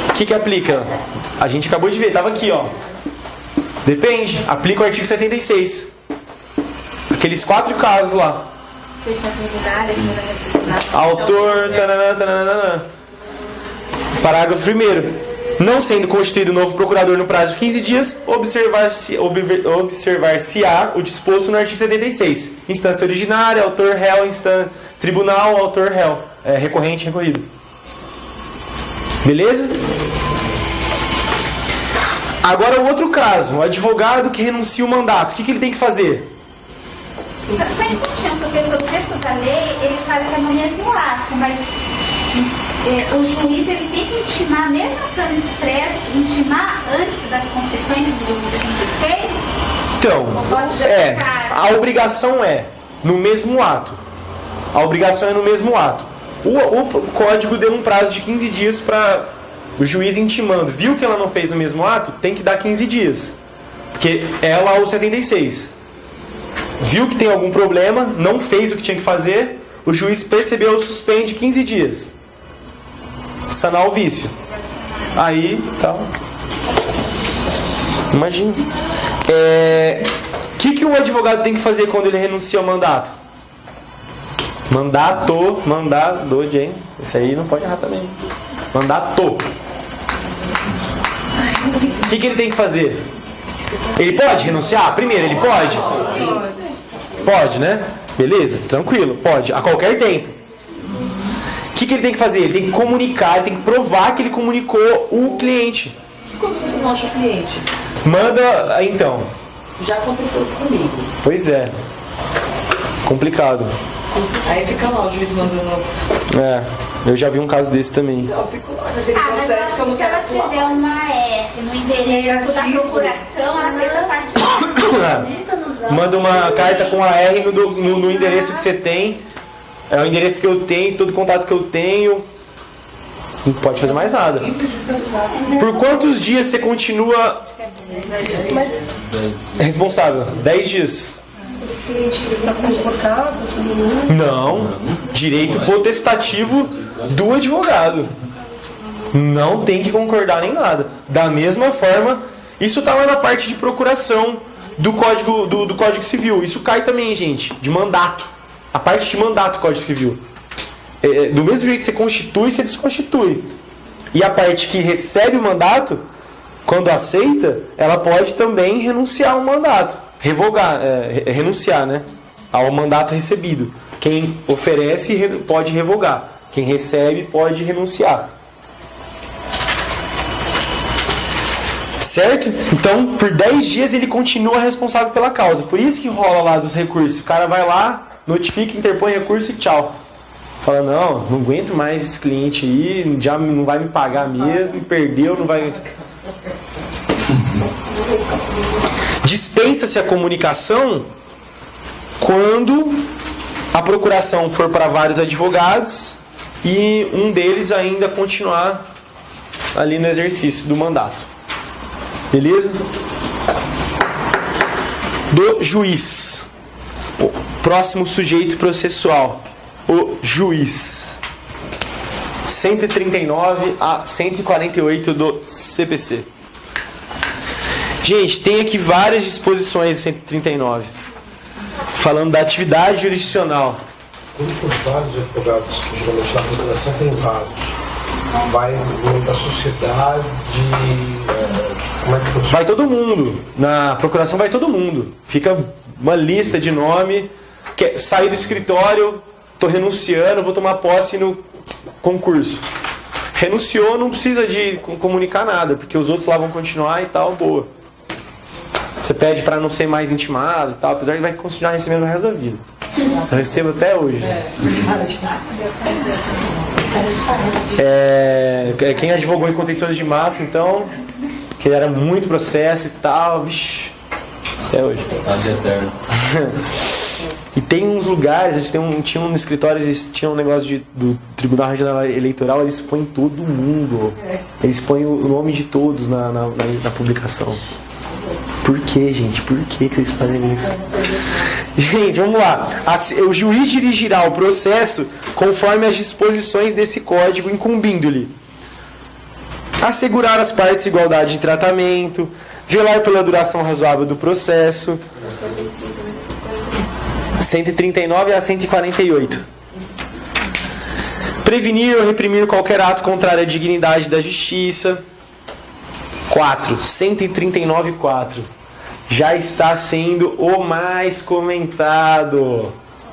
A: O que aplica? A gente acabou de ver, estava aqui, ó. Depende, aplica o artigo 76. Aqueles 4 casos lá. Autor, parágrafo 1º. Não sendo constituído novo procurador no prazo de 15 dias, observar-se-á o disposto no artigo 76. Instância originária, autor, réu, tribunal, autor, réu. Recorrente, recorrido. Beleza? Agora o outro caso, o advogado que renuncia o mandato, o que ele tem que fazer?
G: Só um instantinho, professor, o texto da lei, ele fala que é no mesmo ato, mas o juiz ele tem que intimar, mesmo no plano expresso, intimar antes das consequências do 66?
A: Então, a obrigação é no mesmo ato. A obrigação é no mesmo ato. O código deu um prazo de 15 dias para o juiz intimando. Viu que ela não fez no mesmo ato? Tem que dar 15 dias. Porque ela é o 76. Viu que tem algum problema, não fez o que tinha que fazer, o juiz percebeu, suspende 15 dias. Sanar o vício. Aí, tal. Imagina. O que o advogado tem que fazer quando ele renuncia ao mandato? Mandado, Jane. Isso aí não pode errar também. Mandato. O que ele tem que fazer? Ele pode renunciar? Primeiro, ele pode? Pode, né? Beleza, tranquilo, pode, a qualquer tempo. O que ele tem que fazer? Ele tem que comunicar, ele tem que provar que ele comunicou o cliente.
F: Como você não acha o cliente?
A: Manda, então.
F: Já aconteceu comigo.
A: Pois é. Complicado.
F: Aí fica lá o juiz mandando.
A: Eu já vi um caso desse também.
F: Eu fico lá naquele
G: Mas
F: processo que eu não
G: se
F: quero
G: ela tiver uma R no endereço da procuração, ela fez a parte
A: Manda uma carta com a R no endereço que você tem. É o endereço que eu tenho, todo contato que eu tenho. Não pode fazer mais nada. Por quantos dias você continua responsável? 10 dias.
C: Esse cliente precisa concordar com esse menino?
A: Não. Direito potestativo do advogado. Não tem que concordar nem nada. Da mesma forma, isso está lá na parte de procuração do Código Civil. Isso cai também, gente, de mandato. A parte de mandato do Código Civil. Do mesmo jeito que você constitui, você desconstitui. E a parte que recebe o mandato, quando aceita, ela pode também renunciar ao mandato. Revogar, renunciar, né? Ao mandato recebido. Quem oferece pode revogar. Quem recebe pode renunciar. Certo? Então, por 10 dias ele continua responsável pela causa. Por isso que rola lá dos recursos. O cara vai lá, notifica, interpõe recurso e tchau. Fala, não aguento mais esse cliente aí, já não vai me pagar mesmo, perdeu, não vai... Dispensa-se a comunicação quando a procuração for para vários advogados e um deles ainda continuar ali no exercício do mandato. Beleza? Do juiz. O próximo sujeito processual. O juiz. 139 a 148 do CPC. Gente, tem aqui várias disposições do 139. Falando da atividade jurisdicional.
E: Como tem vários advogados, que geralmente na procuração tem vários. Vai da sociedade. Como é que funciona?
A: Vai todo mundo. Na procuração vai todo mundo. Fica uma lista de nome. Sair do escritório, estou renunciando, vou tomar posse no concurso. Renunciou, não precisa de comunicar nada, porque os outros lá vão continuar e tal, boa. Você pede para não ser mais intimado e tal, apesar que vai continuar recebendo o resto da vida. Eu recebo até hoje. Quem advogou em contencioso de massa, então, que era muito processo e tal, vixi, até hoje.
B: Ad eterno.
A: E tem uns lugares, a gente tinha um escritório, eles tinham um negócio do Tribunal Regional Eleitoral, eles põem todo mundo. Eles põem o nome de todos na publicação. Por que, gente? Por que eles fazem isso? Gente, vamos lá. O juiz dirigirá o processo conforme as disposições desse código, incumbindo-lhe assegurar às partes igualdade de tratamento, velar pela duração razoável do processo. 139 a 148. Prevenir ou reprimir qualquer ato contrário à dignidade da justiça. 139.4. Já está sendo o mais comentado.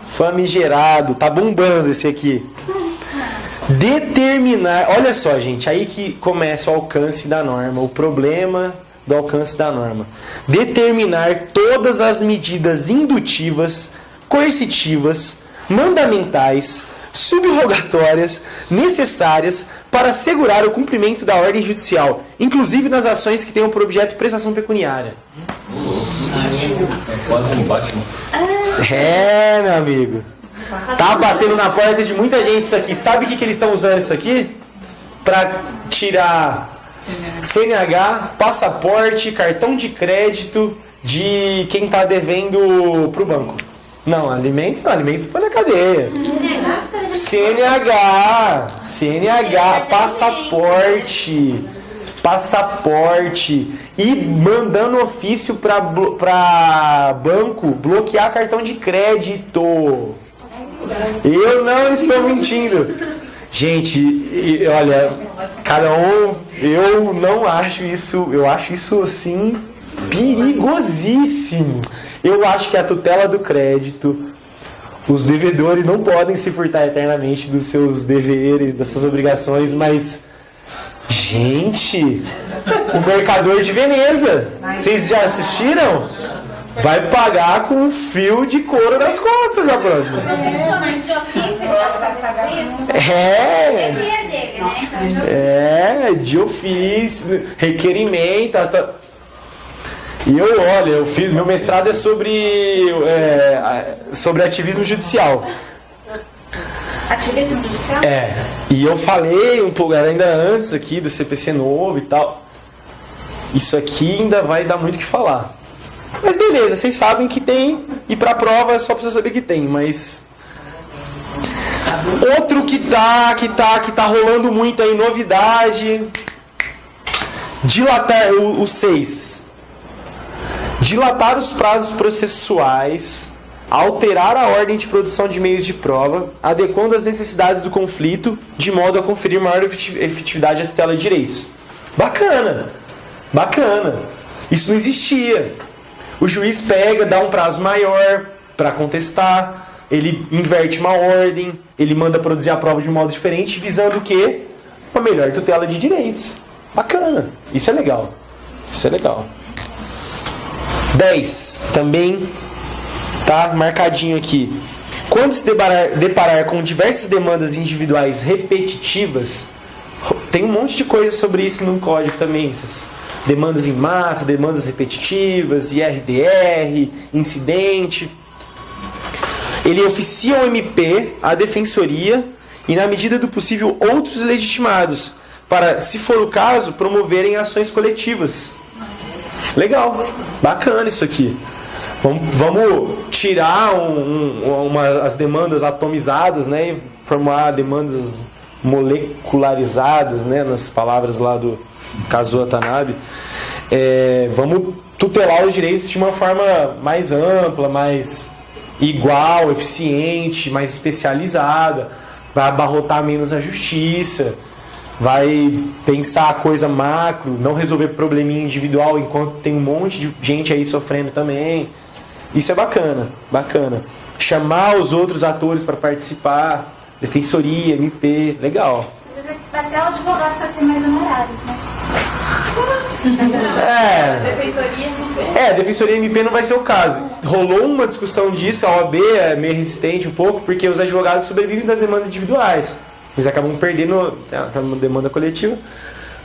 A: Famigerado. Tá bombando esse aqui. Determinar. Olha só, gente. Aí que começa o alcance da norma. O problema do alcance da norma. Determinar todas as medidas indutivas, coercitivas, mandamentais, subrogatórias, necessárias para assegurar o cumprimento da ordem judicial, inclusive nas ações que tenham por objeto prestação pecuniária.
B: Quase um Batman.
A: Meu amigo. Tá batendo na porta de muita gente isso aqui. Sabe o que eles estão usando isso aqui? Para tirar CNH, passaporte, cartão de crédito de quem tá devendo pro banco. Não, alimentos põe na cadeia. CNH, passaporte e mandando ofício para banco bloquear cartão de crédito. Eu não estou mentindo. Gente, olha, cada um, eu não acho isso, eu acho isso assim perigosíssimo. Eu acho que a tutela do crédito, os devedores não podem se furtar eternamente dos seus deveres, das suas obrigações, mas, gente, o Mercador de Veneza, vocês já assistiram? Vai pagar com um fio de couro nas costas a próxima.
G: Professor, mas de ofício ele pode fazer isso?
A: De ofício, requerimento. E eu fiz, meu mestrado é sobre ativismo judicial.
G: ativismo judicial?
A: E eu falei um pouco, ainda antes aqui do CPC novo e tal. Isso aqui ainda vai dar muito o que falar. Mas beleza, vocês sabem que tem, e pra prova é só pra você saber que tem, mas... Outro que tá rolando muito aí, novidade... Dilatar, o 6. Dilatar os prazos processuais, alterar a ordem de produção de meios de prova, adequando as necessidades do conflito, de modo a conferir maior efetividade à tutela de direitos. Bacana! Isso não existia. O juiz pega, dá um prazo maior para contestar, ele inverte uma ordem, ele manda produzir a prova de um modo diferente, visando o quê? Uma melhor tutela de direitos. Bacana. Isso é legal. 10. Também tá marcadinho aqui. Quando se deparar com diversas demandas individuais repetitivas, tem um monte de coisa sobre isso no código também. Essas demandas em massa, demandas repetitivas, IRDR, incidente. Ele oficia ao MP, à defensoria e, na medida do possível, outros legitimados, para, se for o caso, promoverem ações coletivas. Legal, bacana isso aqui. Vamos tirar as demandas atomizadas, né, e formar demandas molecularizadas, né, nas palavras lá do Kazuo Watanabe. Vamos tutelar os direitos de uma forma mais ampla, mais igual, eficiente, mais especializada, vai abarrotar menos a justiça, vai pensar a coisa macro, não resolver probleminha individual enquanto tem um monte de gente aí sofrendo também. Isso é bacana. Chamar os outros atores para participar, defensoria, MP, legal.
G: Até o advogado para ter mais honorários, né?
A: Defensoria MP não vai ser o caso. Rolou uma discussão disso, a OAB é meio resistente um pouco, porque os advogados sobrevivem das demandas individuais. Eles acabam perdendo uma demanda coletiva.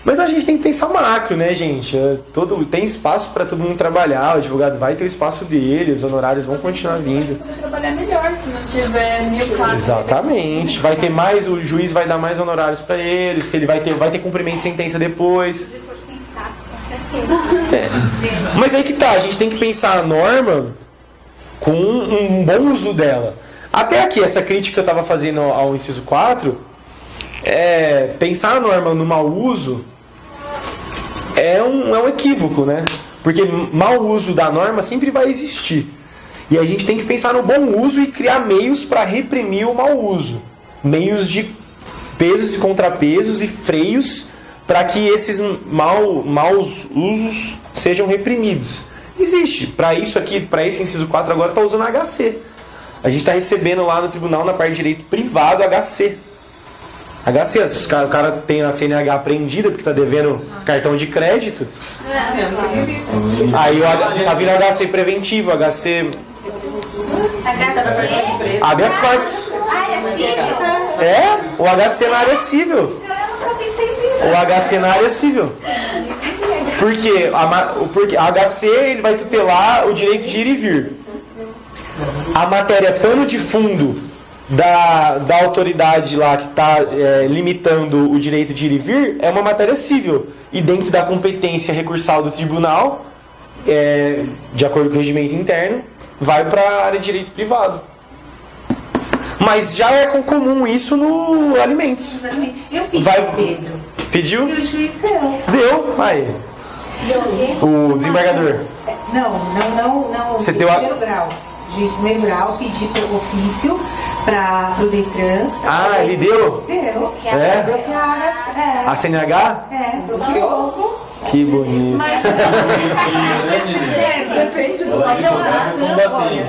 A: Mas a gente tem que pensar macro, né, gente? Tem espaço para todo mundo trabalhar, o advogado vai ter o espaço dele, os honorários vão continuar vindo.
D: Vai trabalhar melhor se não tiver 1000 casos.
A: Exatamente. Vai ter mais, o juiz vai dar mais honorários para ele, se ele vai ter cumprimento de sentença depois. Mas aí que tá, a gente tem que pensar a norma com um bom uso dela. Até aqui, essa crítica que eu estava fazendo ao inciso 4, pensar a norma no mau uso é um equívoco, né? Porque mau uso da norma sempre vai existir. E a gente tem que pensar no bom uso e criar meios para reprimir o mau uso. Meios de pesos e contrapesos e freios para que esses maus usos sejam reprimidos. Existe. Para isso aqui, para esse inciso 4 agora, está usando HC. A gente está recebendo lá no tribunal, na parte de direito privado, HC. HC, o cara tem a CNH apreendida porque está devendo cartão de crédito. Aí tá vindo HC preventivo, HC... habeas corpus. O HC na área civil. O HC na área civil. Porque a HC ele vai tutelar o direito de ir e vir. A matéria pano de fundo da autoridade lá que está limitando o direito de ir e vir é uma matéria civil. E dentro da competência recursal do tribunal, de acordo com o regimento interno, vai para a área de direito privado. Mas já é comum isso no alimentos.
C: Eu pedi, Pedro.
A: Pediu?
C: E o juiz deu.
A: Deu, aí. O desembargador.
C: Não.
A: Você
C: Juiz
A: deu
C: primeiro grau. Juiz primeiro grau, pedi por ofício para o Detran.
A: Ele deu?
C: Deu.
A: É? A CNH?
C: Bloqueou.
A: Que bonito.
C: Mas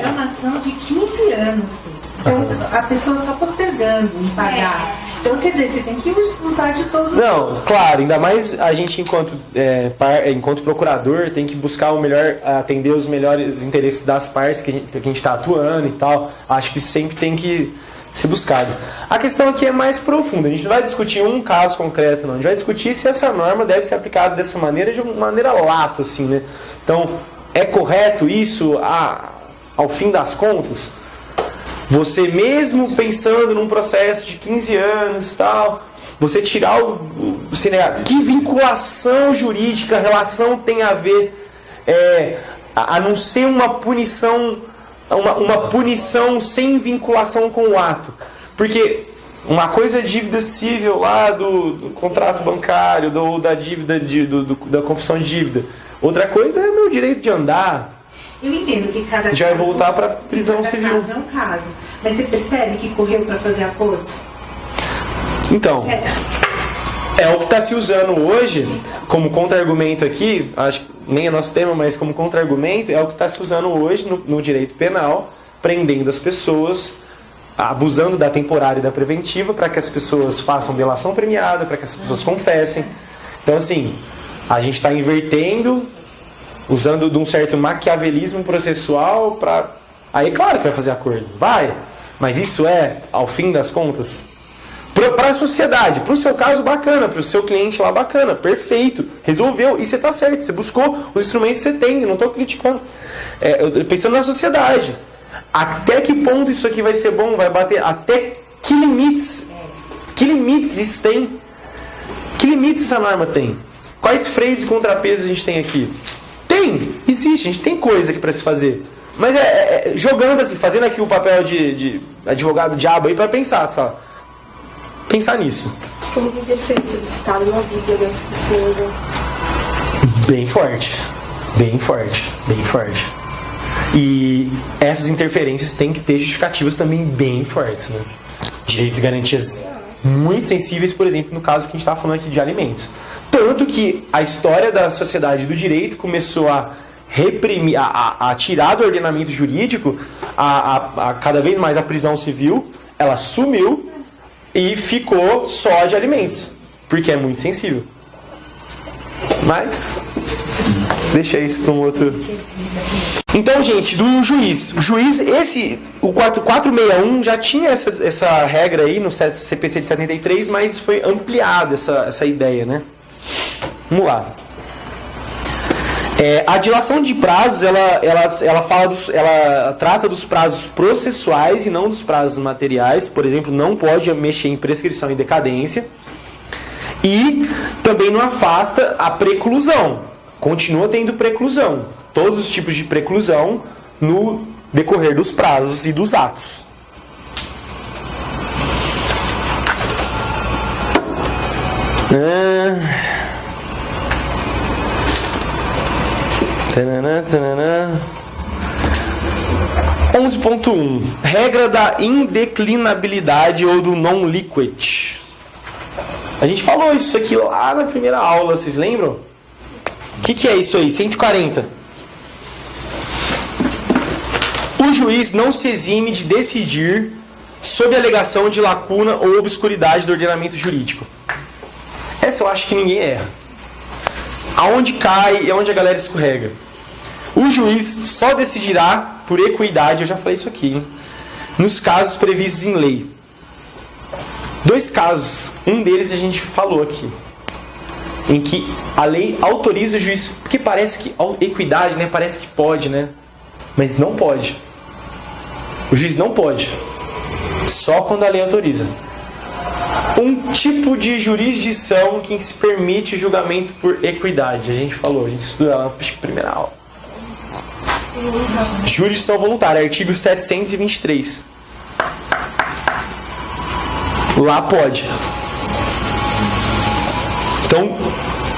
C: é uma ação de 15 anos. Então, a pessoa só postergando em pagar. Então, quer dizer, você tem que usar de todos os...
A: Não, claro, ainda mais a gente, enquanto procurador, tem que buscar o melhor, atender os melhores interesses das partes que a gente está atuando e tal. Acho que sempre tem que ser buscado. A questão aqui é mais profunda. A gente não vai discutir um caso concreto, não. A gente vai discutir se essa norma deve ser aplicada dessa maneira, de uma maneira lato, assim, né? Então, é correto isso ao fim das contas? Você mesmo pensando num processo de 15 anos e tal, você tirar você negar. Que vinculação jurídica, relação tem a ver a não ser uma punição, uma punição sem vinculação com o ato? Porque uma coisa é dívida civil lá do contrato bancário, da dívida da confissão de dívida. Outra coisa é o meu direito de andar.
C: Eu entendo que cada
A: Já vai
C: caso,
A: voltar para prisão civil.
C: Cada caso é um caso. Mas você percebe que correu para fazer acordo?
A: Então, é o que está se usando hoje como contra-argumento aqui, acho que nem é nosso tema, mas como contra-argumento, é o que está se usando hoje no direito penal, prendendo as pessoas, abusando da temporária e da preventiva para que as pessoas façam delação premiada, para que as pessoas confessem. Então, assim, a gente está invertendo, usando de um certo maquiavelismo processual para... Aí, claro que vai fazer acordo. Vai. Mas isso ao fim das contas, para a sociedade. Para o seu caso, bacana. Para o seu cliente lá, bacana. Perfeito. Resolveu. E você está certo. Você buscou os instrumentos que você tem. Eu não estou criticando. Pensando na sociedade. Até que ponto isso aqui vai ser bom? Vai bater? Até que limites? Que limites isso tem? Que limites essa norma tem? Quais freios e contrapesos a gente tem aqui? Existe, a gente tem coisa aqui para se fazer. Mas jogando assim, fazendo aqui o papel de advogado diabo aí para pensar, só. Pensar nisso.
H: Acho que é muita interferência do Estado na vida das pessoas. Né?
A: Bem forte. Bem forte. Bem forte. E essas interferências têm que ter justificativas também bem fortes, né? Direitos e garantias muito sensíveis, por exemplo, no caso que a gente estava falando aqui de alimentos. Tanto que a história da sociedade do direito começou a reprimir, a tirar do ordenamento jurídico a cada vez mais a prisão civil, ela sumiu e ficou só de alimentos, porque é muito sensível. Mas deixa isso para um outro. Então, gente, do juiz. O juiz, o 461 já tinha essa regra aí no CPC de 73, mas foi ampliada essa ideia, né? Vamos lá. A dilação de prazos, ela trata dos prazos processuais e não dos prazos materiais. Por exemplo, não pode mexer em prescrição e decadência. E também não afasta a preclusão. Continua tendo preclusão. Todos os tipos de preclusão no decorrer dos prazos e dos atos. Tanana. 11.1 Regra da indeclinabilidade ou do non-liquid. A gente falou isso aqui lá na primeira aula, vocês lembram? O que é isso aí? 140. O juiz não se exime de decidir sob alegação de lacuna ou obscuridade do ordenamento jurídico. Essa eu acho que ninguém erra. Aonde cai e aonde a galera escorrega. O juiz só decidirá por equidade, eu já falei isso aqui, hein? Nos casos previstos em lei. 2 casos, um deles a gente falou aqui, em que a lei autoriza o juiz, porque parece que equidade, né? Parece que pode, né? Mas não pode. O juiz não pode. Só quando a lei autoriza. Um tipo de jurisdição que se permite julgamento por equidade. A gente falou, a gente estudou lá na primeira aula. Jurisdição voluntária, artigo 723. Lá pode. Então,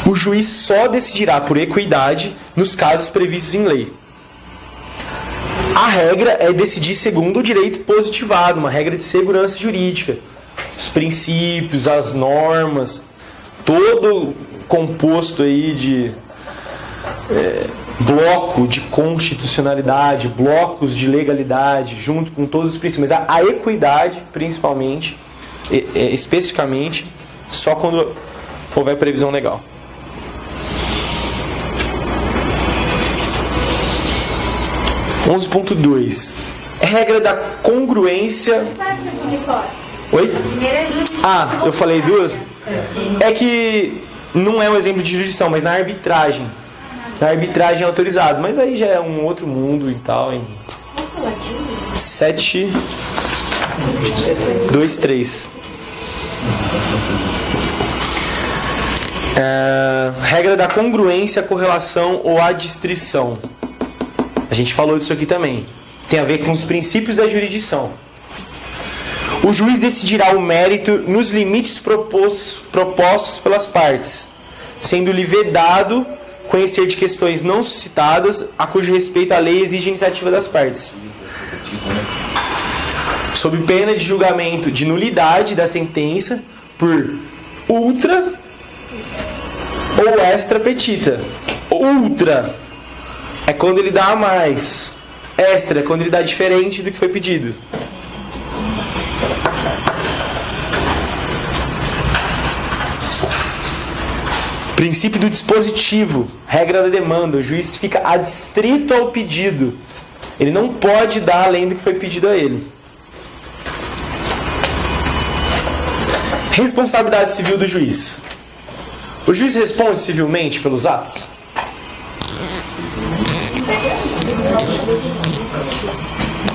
A: o juiz só decidirá por equidade nos casos previstos em lei. A regra é decidir segundo o direito positivado, uma regra de segurança jurídica. Os princípios, as normas, todo composto aí de bloco de constitucionalidade, blocos de legalidade, junto com todos os princípios. Mas a equidade, principalmente, especificamente, só quando houver previsão legal. (11.2) Regra da congruência. Oi? Eu falei 2? É que não é um exemplo de jurisdição, mas na arbitragem. Na arbitragem é autorizado, mas aí já é um outro mundo e tal. Em 7. 2.3. Regra da congruência, correlação ou adstrição. A gente falou disso aqui também. Tem a ver com os princípios da jurisdição. O juiz decidirá o mérito nos limites propostos pelas partes, sendo-lhe vedado conhecer de questões não suscitadas, a cujo respeito a lei exige a iniciativa das partes. Sob pena de julgamento de nulidade da sentença por ultra ou extra petita. Ultra é quando ele dá a mais. Extra é quando ele dá diferente do que foi pedido. Princípio do dispositivo, regra da demanda. O juiz fica adstrito ao pedido. Ele não pode dar além do que foi pedido a ele. Responsabilidade civil do juiz. O juiz responde civilmente pelos atos?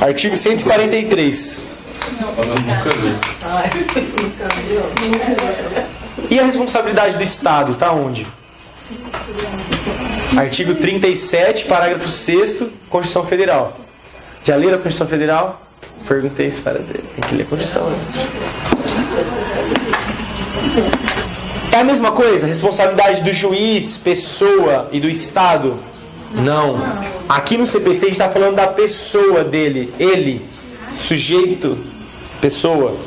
A: Artigo 143. E a responsabilidade do Estado está onde? Artigo 37, parágrafo 6º, Constituição Federal. Já leram a Constituição Federal? Perguntei isso para dizer. Tem que ler a Constituição. Né? É a mesma coisa? Responsabilidade do juiz, pessoa e do Estado? Não. Aqui no CPC a gente está falando da pessoa dele. Ele, sujeito, pessoa.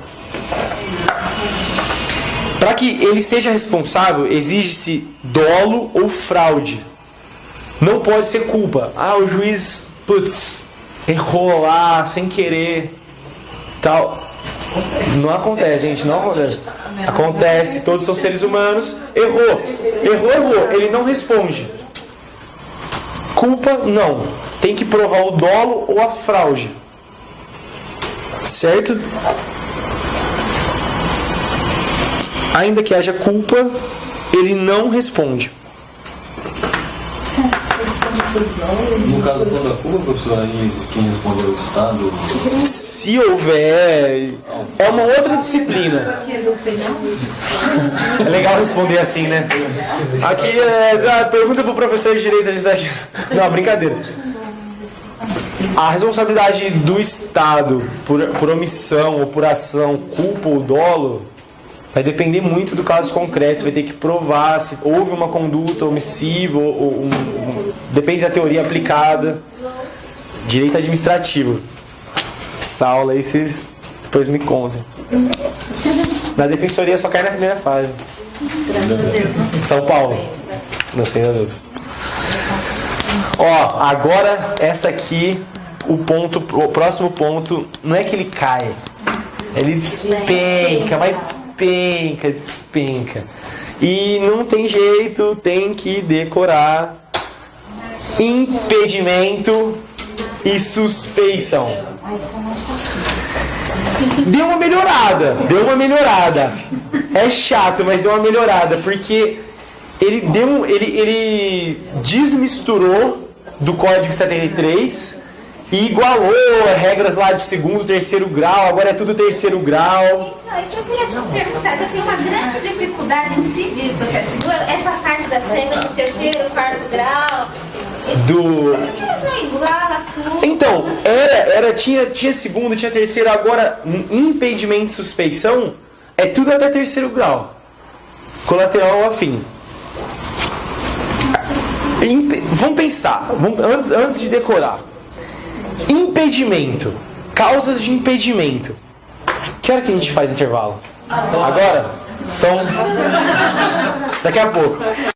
A: Para que ele seja responsável, exige-se dolo ou fraude. Não pode ser culpa. O juiz, errou lá, sem querer, tal. Não acontece, gente, não acontece. Acontece, todos são seres humanos. Errou. Ele não responde. Culpa, não. Tem que provar o dolo ou a fraude. Certo? Ainda que haja culpa, ele não responde.
B: No caso, quando a culpa, professor, aí quem responde é o Estado?
A: Se houver... É uma outra disciplina. É legal responder assim, né? Aqui pergunta pro professor de Direito Administrativo. Não, brincadeira. A responsabilidade do Estado por omissão ou por ação, culpa ou dolo, vai depender muito do caso concreto. Você vai ter que provar se houve uma conduta omissiva depende da teoria aplicada. Direito administrativo. Essa aula aí vocês depois me contem. Na defensoria só cai na primeira fase. São Paulo. Não sei das outras. Agora essa aqui, o próximo ponto, não é que ele cai. Ele despenca, mas despenca. E não tem jeito, tem que decorar impedimento e suspeição. Deu uma melhorada. É chato, mas deu uma melhorada, porque ele desmisturou do Código 73 e igualou regras lá de segundo, terceiro grau, agora é tudo terceiro grau.
G: Não, isso eu queria te perguntar, eu tenho uma grande dificuldade em civil, processo civil, essa parte das regras do terceiro, quarto grau. Por que eles não igualam tudo?
A: Então, tinha segundo, tinha terceiro, agora impedimento e suspeição é tudo até terceiro grau. Colateral ou afim. Vamos pensar, antes de decorar. Impedimento. Causas de impedimento. Que hora que a gente faz intervalo? Agora? Então, daqui a pouco.